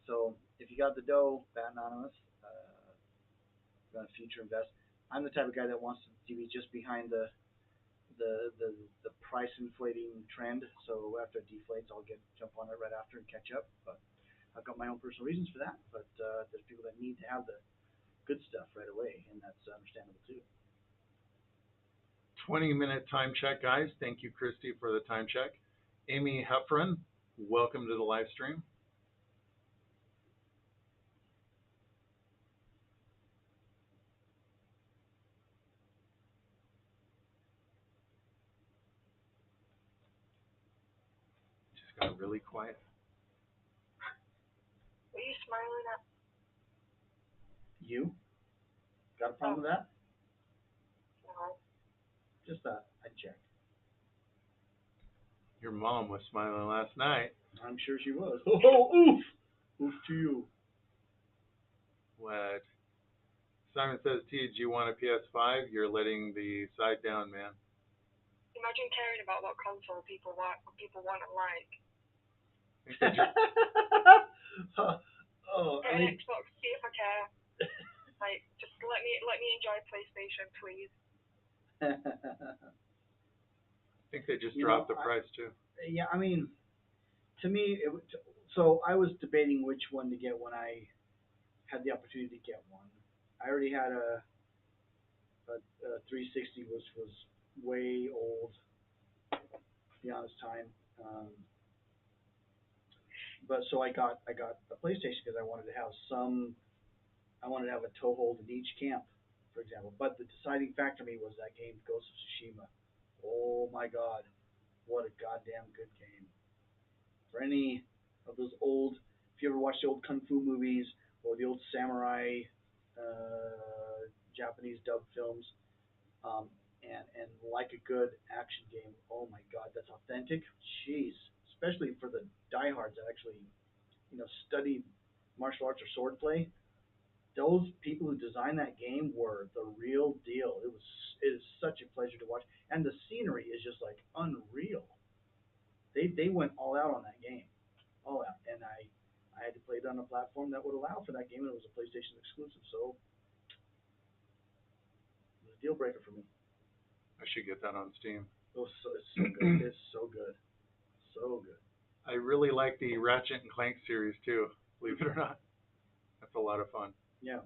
so if you got the dough, Bat Anonymous, gonna future invest. I'm the type of guy that wants to be just behind the price inflating trend. So after it deflates, I'll jump on it right after and catch up. But I've got my own personal reasons for that. But there's people that need to have the good stuff right away, and that's understandable too. 20-minute time check, guys. Thank you, Christy, for the time check. Amy Heffron, welcome to the live stream. Just got really quiet. What are you smiling at? You got a problem Oh, with that? no. Just I'd check. Your mom was smiling last night. I'm sure she was. Oh, oof! Oof to you. What? Simon says, T, do you want a PS5? You're letting the side down, man. Imagine caring about what console people want and like. I think they just, Oh, Get I an mean, Xbox, see if I care. Like, just let me enjoy PlayStation, please. I think they just You dropped know, the price too. yeah, I mean, to me, so I was debating which one to get when I had the opportunity to get one. I already had a 360, was way old, to be honest, time. Um, but so I got a PlayStation because I wanted to have a toehold in each camp, for example. But the deciding factor to me was that game, Ghost of Tsushima. Oh my God, what a goddamn good game! For any of those old, if you ever watched the old kung fu movies or the old samurai Japanese dub films, and like a good action game, oh my God, that's authentic. Jeez, especially for the diehards that actually study martial arts or swordplay. Those people who designed that game were the real deal. It is such a pleasure to watch, and the scenery is just like unreal. They went all out on that game, all out, and I had to play it on a platform that would allow for that game, and it was a PlayStation exclusive, so it was a deal breaker for me. I should get that on Steam. It's so good. It's so good, so good. I really like the Ratchet and Clank series too, believe it or not. That's a lot of fun. Yeah.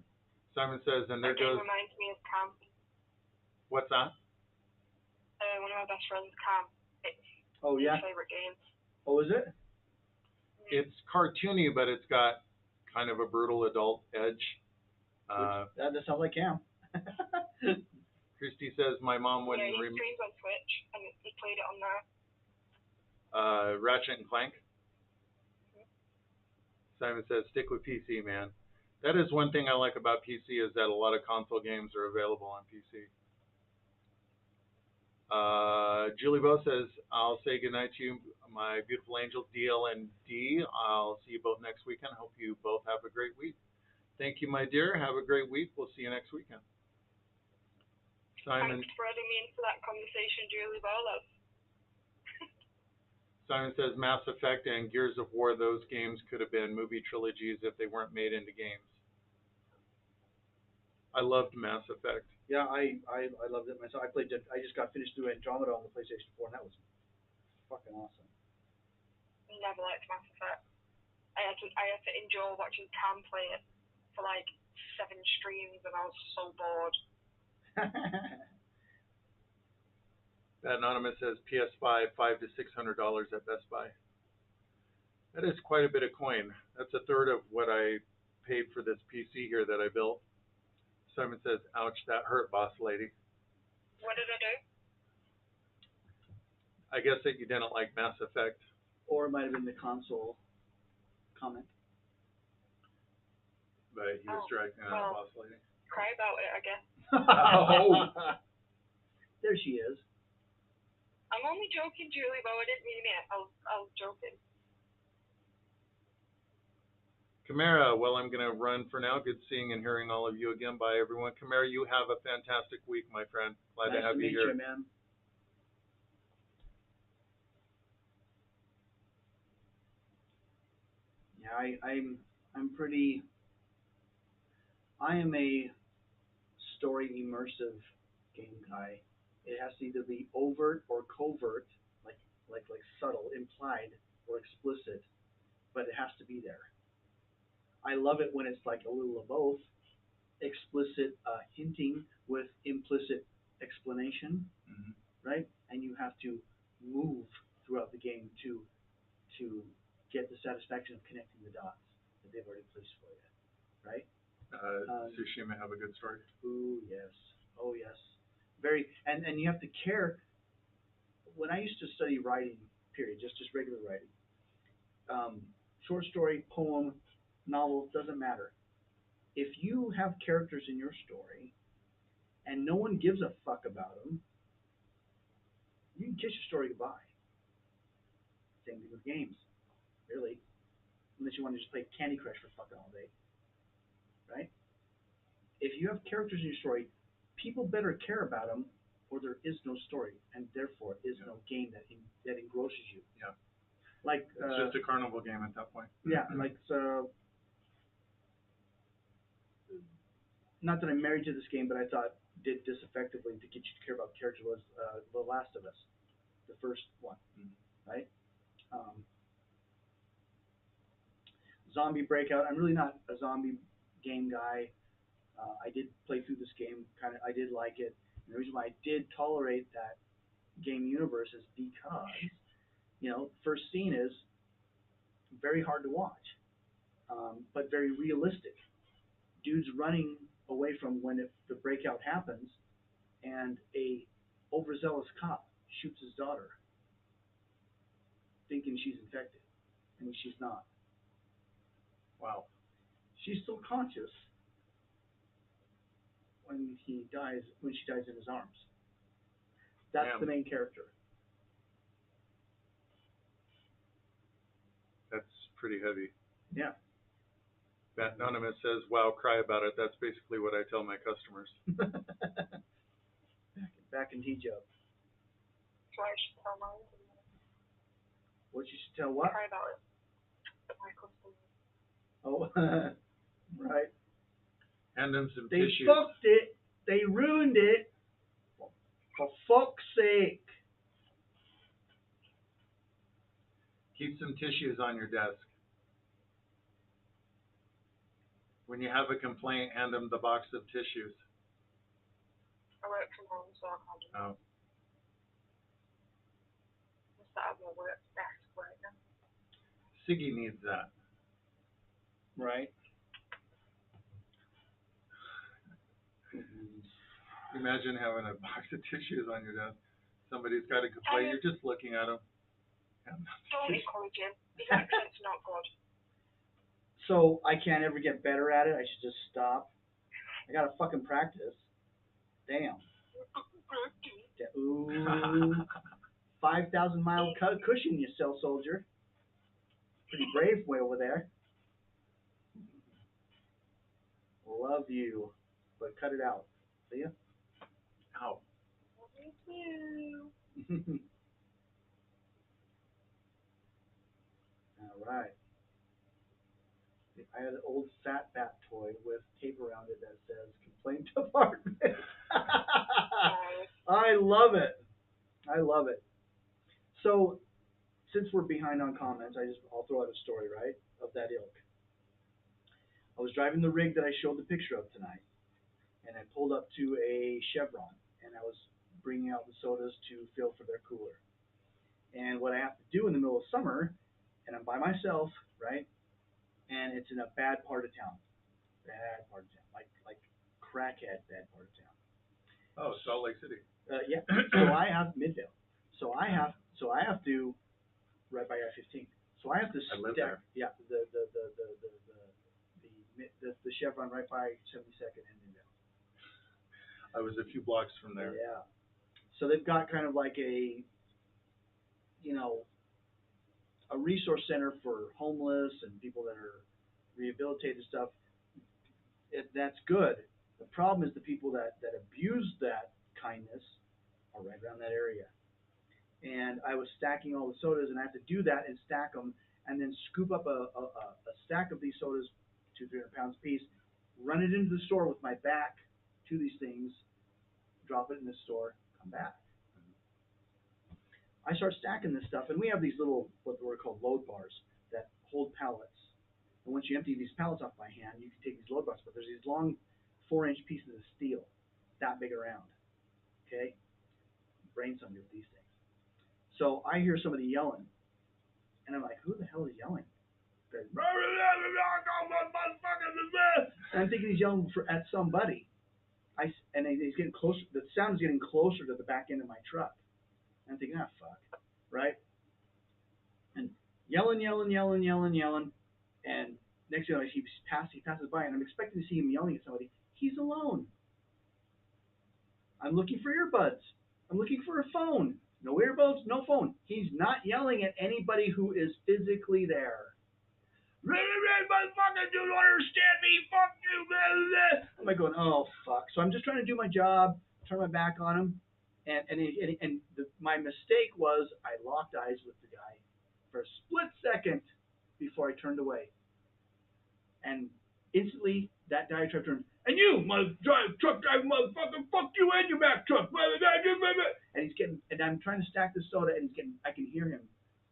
Simon says, and there That game goes, reminds me of Cam. what's that? One of my best friends, Cam. It's Oh his yeah. favorite game. Oh, is it? It's cartoony, but it's got kind of a brutal adult edge. That sounds like Cam. Christy says, my mom Yeah, wouldn't he streams on Twitch, and he played it on there. Ratchet and Clank. Simon says, stick with PC, man. That is one thing I like about PC is that a lot of console games are available on PC. Julie Bo says, I'll say goodnight to you, my beautiful angels, DL and D. I'll see you both next weekend. Hope you both have a great week. Thank you, my dear. Have a great week. We'll see you next weekend. Simon. Thanks for adding me into that conversation, Julie Barlow. Simon says Mass Effect and Gears of War, those games could have been movie trilogies if they weren't made into games. I loved Mass Effect. Yeah, I loved it myself. I just got finished through Andromeda on the PlayStation 4, and that was fucking awesome. Never liked Mass Effect. I had to endure watching Cam play it for like 7 streams, and I was so bored. That Anonymous says PS5, $500 to $600 at Best Buy. That is quite a bit of coin. That's a third of what I paid for this PC here that I built. Simon says, ouch, that hurt, boss lady. What did I do? I guess that you didn't like Mass Effect. Or it might have been the console comment. But he was dragging out, boss lady. Cry about it, I guess. Oh. There she is. I'm only joking, Julie, but I didn't mean it. I was joking. Camara, well, I'm going to run for now. Good seeing and hearing all of you again. Bye, everyone. Camara, you have a fantastic week, my friend. Glad Nice to have to you meet here. you, man. Yeah, I'm pretty. I am a story immersive game guy. It has to either be overt or covert, like subtle, implied, or explicit, but it has to be there. I love it when it's like a little of both, explicit hinting with implicit explanation, right? And you have to move throughout the game to get the satisfaction of connecting the dots that they've already placed for you, right? Tsushima have a good story. Ooh, yes. Oh, yes. Very, and you have to care. When I used to study writing, period, just regular writing, short story, poem, novel, doesn't matter. if you have characters in your story and no one gives a fuck about them, you can kiss your story goodbye. Same thing with games, really. Unless you want to just play Candy Crush for fucking all day, right? If you have characters in your story, people better care about them, or there is no story, and therefore is no game that engrosses you. Yeah. Like It's just a carnival game at that point. yeah, like not that I'm married to this game, but I thought did this effectively to get you to care about character was The Last of Us, the first one, right? Um, Zombie Breakout. I'm really not a zombie game guy. I did play through this game, kind of. I did like it. And the reason why I did tolerate that game universe is because, first scene is very hard to watch, but very realistic. Dude's running away from when the breakout happens, and a overzealous cop shoots his daughter, thinking she's infected, and she's not. Wow. She's still conscious when he dies. When she dies in his arms. That's Damn. the main character. That's pretty heavy. Yeah. Matt Anonymous says, "Wow, cry about it." That's basically what I tell my customers. back in T-Job. So I should tell mine. What you should tell what? Cry about it. My customers. Oh, right. Hand them some They tissues. fucked it. They ruined it. For fuck's sake. Keep some tissues on your desk. When you have a complaint, hand them the box of tissues. I work from home, so I can't do it. Oh. I'm set up my work desk right now. Siggy needs that. Right. Imagine having a box of tissues on your desk. Somebody's got a complaint. You're just looking at them. Don't encourage him. His accent's not good. So I can't ever get better at it. I should just stop. I gotta fucking practice. Damn. Ooh. 5,000 mile cushion, you cell soldier. Pretty brave way over there. Love you, but cut it out. See ya? Ow. Me too. All right. I had an old Fat Bat toy with tape around it that says "Complaint Department." I love it. I love it. So, since we're behind on comments, I'll throw out a story, right, of that ilk. I was driving the rig that I showed the picture of tonight, and I pulled up to a Chevron, and I was bringing out the sodas to fill for their cooler. And what I have to do in the middle of summer, and I'm by myself, right, and it's in a bad part of town, like crackhead bad part of town. Oh, Salt Lake City. Yeah. So I have Midvale. So I have to right by I-15. So I have to I live stack. there. Yeah. The Chevron right by 72nd and Midvale. I was a few blocks from there. Yeah. So they've got kind of like a resource center for homeless and people that are rehabilitated and stuff. That's good. The problem is the people that abuse that kindness are right around that area. And I was stacking all the sodas, and I have to do that and stack them, and then scoop up a stack of these sodas, 200-300 pounds a piece, run it into the store with my back to these things, drop it in the store, come back. I start stacking this stuff, and we have these little, what were called load bars that hold pallets. And once you empty these pallets off by hand, you can take these load bars, but there's these long 4-inch pieces of steel, that big around. Okay? Brain somebody with these things. So I hear somebody yelling, and I'm like, who the hell is yelling? And I'm thinking he's yelling at somebody. And he's getting closer. The sound is getting closer to the back end of my truck. And I'm thinking, fuck, right? And yelling. And next thing you know, he passes by, and I'm expecting to see him yelling at somebody. He's alone. I'm looking for earbuds. I'm looking for a phone. No earbuds, no phone. He's not yelling at anybody who is physically there. Motherfucker, you don't understand me. Fuck you. Blah, blah. I'm like going, oh fuck. So I'm just trying to do my job, turn my back on him, my mistake was I locked eyes with the guy for a split second before I turned away, and instantly that diatribe turned. And you, truck driver, motherfucker, fuck you and your Mack truck, and he's getting, and I'm trying to stack the soda, and I can hear him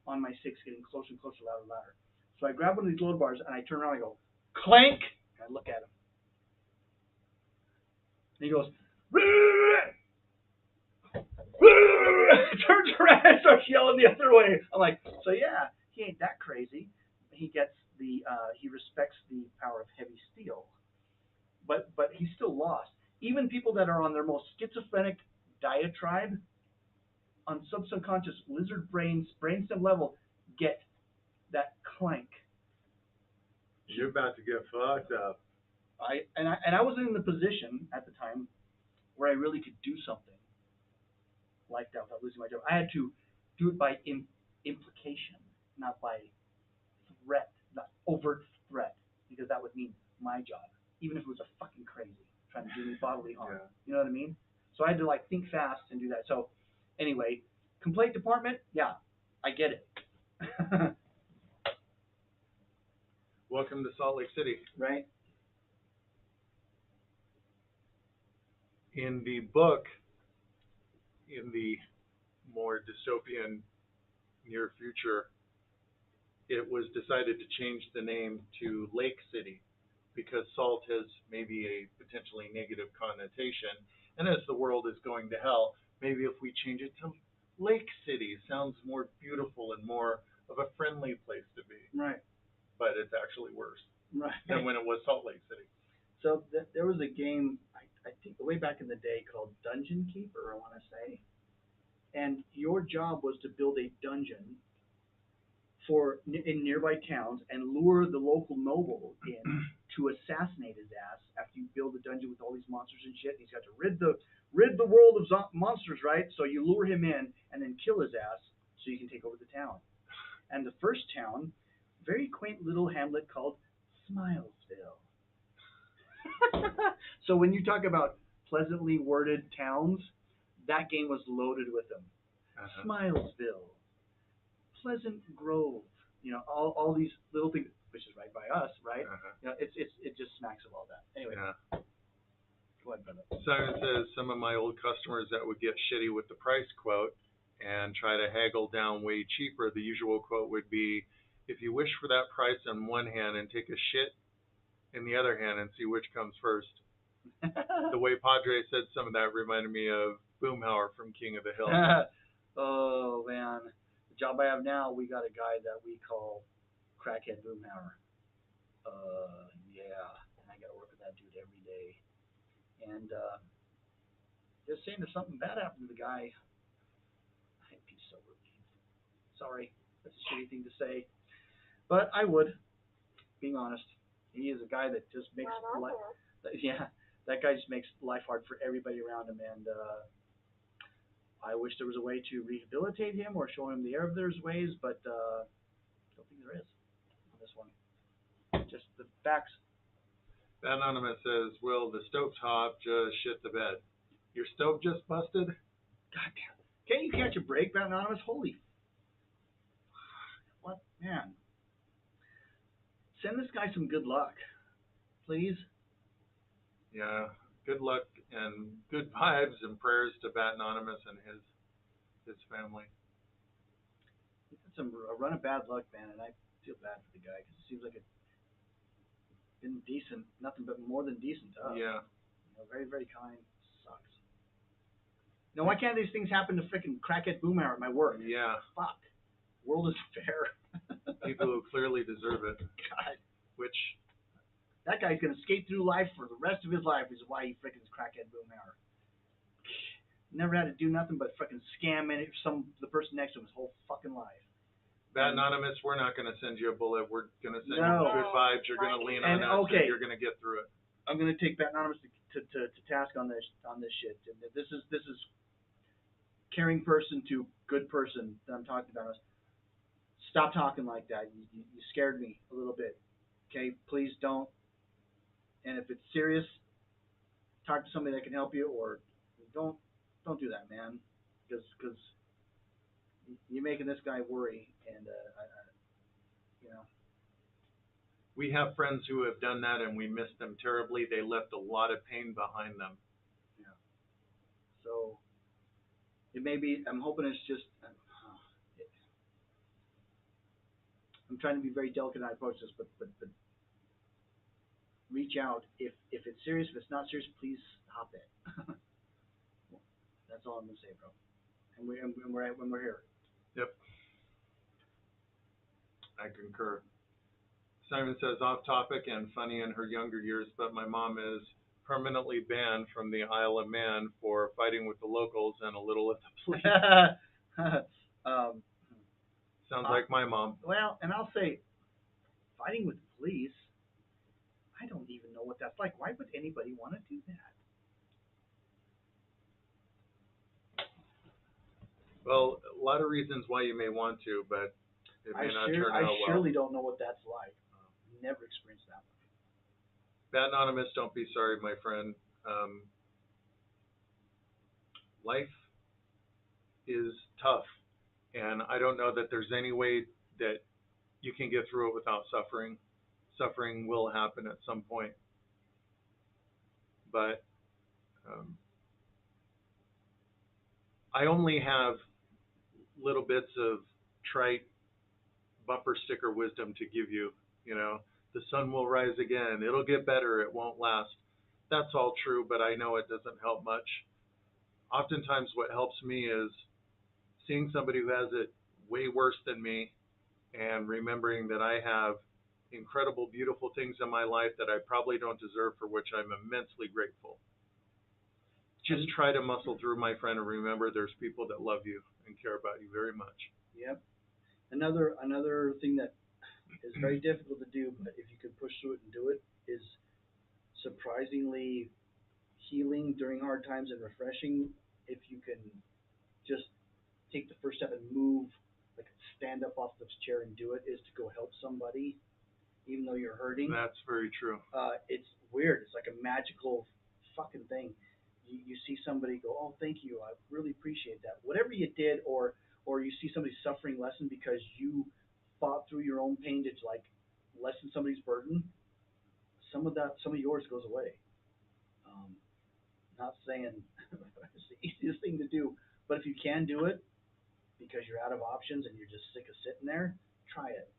on my six getting closer and closer, louder and louder. So I grab one of these load bars and I turn around and I go, clank, and I look at him. And he goes, turns around and starts yelling the other way. I'm like, so yeah, he ain't that crazy. He gets he respects the power of heavy steel. But he's still lost. Even people that are on their most schizophrenic diatribe, on subconscious lizard brainstem level, get that clank. You're about to get fucked up. I wasn't in the position at the time where I really could do something like that without losing my job. I had to do it by implication, not by threat, not overt threat, because that would mean my job, even if it was a fucking crazy trying to do me bodily harm. Yeah. You know what I mean? So I had to like think fast and do that. So anyway, complaint department, yeah, I get it. Welcome to Salt Lake City. Right. In the book, in the more dystopian near future, it was decided to change the name to Lake City because salt has maybe a potentially negative connotation. And as the world is going to hell, maybe if we change it to Lake City, sounds more beautiful and more of a friendly place to be. Right. But it's actually worse. Right. Than when it was Salt Lake City. So there was a game, I think way back in the day, called Dungeon Keeper, I want to say. And your job was to build a dungeon in nearby towns and lure the local noble in to assassinate his ass after you build a dungeon with all these monsters and shit. He's got to rid the world of monsters, right? So you lure him in and then kill his ass so you can take over the town. And the first town, very quaint little hamlet called Smilesville. So when you talk about pleasantly worded towns, that game was loaded with them. Uh-huh. Smilesville, Pleasant Grove, all these little things, which is right by us, right? Uh-huh. It just smacks of all that. Anyway. Yeah. Go ahead, brother. Simon says some of my old customers that would get shitty with the price quote and try to haggle down way cheaper, the usual quote would be, if you wish for that price on one hand and take a shit in the other hand and see which comes first. The way Padre said some of that reminded me of Boomhauer from King of the Hill. Oh, man. The job I have now, we got a guy that we call Crackhead Boomhauer. Yeah. And I got to work with that dude every day. And just saying if something bad happened to the guy, I'd be so relieved. Sorry. That's a shitty thing to say. But I would, being honest. He is a guy that just makes life. Yeah, that guy just makes life hard for everybody around him, and I wish there was a way to rehabilitate him or show him the error of his ways, but I don't think there is on this one. Just the facts. Anonymous says, "Will the stovetop just shit the bed? Your stove just busted? God damn! Can't you catch a break, Anonymous? Holy, what man? Send this guy some good luck, please." Yeah, good luck and good vibes and prayers to Bat Anonymous and his family. He's had a run of bad luck, man, and I feel bad for the guy because it seems like it's been decent, nothing but more than decent to us. Yeah. Very, very kind. Sucks. Now, why can't these things happen to freaking Crackhead Boomhauer at my work? Yeah. Fuck. World is fair. People who clearly deserve it. God. Which... That guy's going to skate through life for the rest of his life is why he freaking is Crackhead Boomhauer. Never had to do nothing but freaking scam the person next to him his whole fucking life. Bat Anonymous, we're not going to send you a bullet. We're going to send you No. good vibes. You're going to lean on And, us, okay. and you're going to get through it. I'm gonna take Bat Anonymous to task on this shit. And this is caring person to good person that I'm talking about. Stop talking like that. You scared me a little bit. Okay, please don't. And if it's serious, talk to somebody that can help you, or don't do that, man. Because you're making this guy worry, and you know. We have friends who have done that, and we miss them terribly. They left a lot of pain behind them. Yeah. So it may be. I'm hoping it's just. I'm trying to be very delicate when I approach this, but reach out if it's serious. If it's not serious, please stop it. That's all I'm gonna say, bro. And when we're here. Yep. I concur. Simon says, off topic and funny in her younger years, but my mom is permanently banned from the Isle of Man for fighting with the locals and a little with the police. Sounds like my mom. Well, and I'll say, fighting with the police, I don't even know what that's like. Why would anybody want to do that? Well, a lot of reasons why you may want to, but it may not turn out well. I surely don't know what that's like. Never experienced that one. Bat Anonymous, don't be sorry, my friend. Life is tough, and I don't know that there's any way that you can get through it without suffering. Suffering will happen at some point, but I only have little bits of trite bumper sticker wisdom to give you. You know, the sun will rise again. It'll get better. It won't last. That's all true, but I know it doesn't help much. Oftentimes what helps me is seeing somebody who has it way worse than me and remembering that I have incredible, beautiful things in my life that I probably don't deserve, for which I'm immensely grateful. Just try to muscle through, my friend, and remember there's people that love you and care about you very much. Yep. Another thing that is very difficult to do, but if you can push through it and do it, is surprisingly healing during hard times and refreshing if you can just take the first step and move, like stand up off this chair and do it, is to go help somebody, even though you're hurting. That's very true. It's weird. It's like a magical fucking thing. You see somebody go, oh, thank you, I really appreciate that. Whatever you did, or you see somebody suffering lessen because you fought through your own pain to like lessen somebody's burden. Some of yours goes away. Not saying it's the easiest thing to do, but if you can do it because you're out of options and you're just sick of sitting there, try it.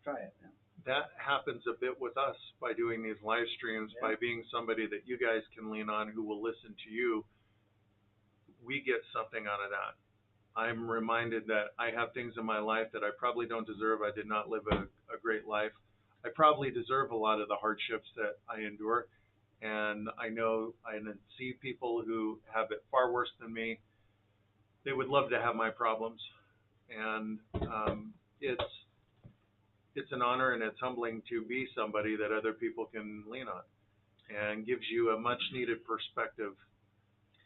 Try it, man. That happens a bit with us by doing these live streams, by being somebody that you guys can lean on who will listen to you. We get something out of that. I'm reminded that I have things in my life that I probably don't deserve. I did not live a great life. I probably deserve a lot of the hardships that I endure. And I know I see people who have it far worse than me. They would love to have my problems. And it's an honor and it's humbling to be somebody that other people can lean on, and gives you a much needed perspective.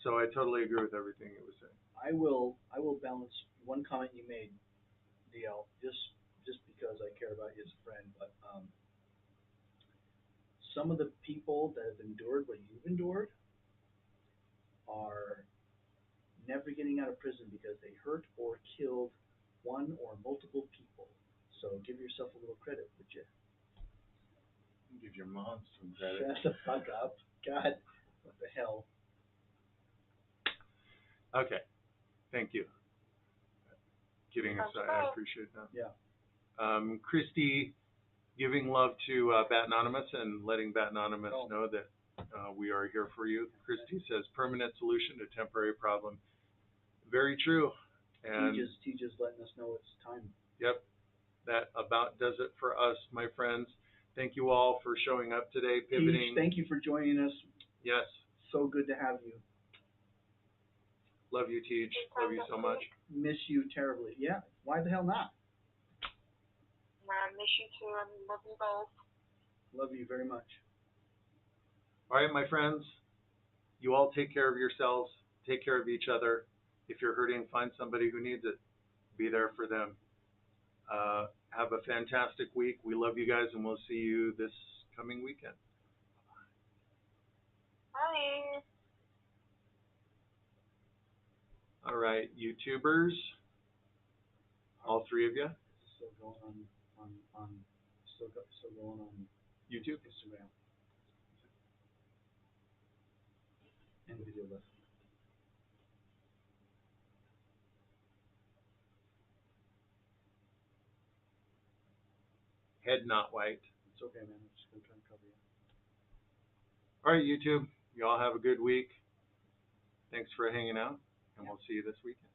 So I totally agree with everything you were saying. I will balance one comment you made, DL, just because I care about you as a friend, but some of the people that have endured what you've endured are never getting out of prison because they hurt or killed one or multiple people. So give yourself a little credit, would you? Give your mom some credit. Shut the fuck up. God, what the hell? Okay, thank you. Kidding aside, I appreciate that. Yeah. Christy, giving love to Bat Anonymous and letting Bat Anonymous know that we are here for you. Christy says, permanent solution to temporary problem. Very true. And Tejas letting us know it's time. Yep. That about does it for us, my friends. Thank you all for showing up today, pivoting. Teach, thank you for joining us. Yes. So good to have you. Love you, Teach. Love you so much. Miss you terribly. Yeah. Why the hell not? Miss you too and love you both. Love you very much. All right, my friends, you all take care of yourselves, take care of each other. If you're hurting, find somebody who needs it. Be there for them. Have a fantastic week. We love you guys, and we'll see you this coming weekend. Bye. All right, YouTubers, all three of you, Still going still going on YouTube. Instagram and video list. Head not white. It's okay, man. I'm just gonna try and cover you. All right, YouTube, you all have a good week. Thanks for hanging out, and we'll see you this weekend.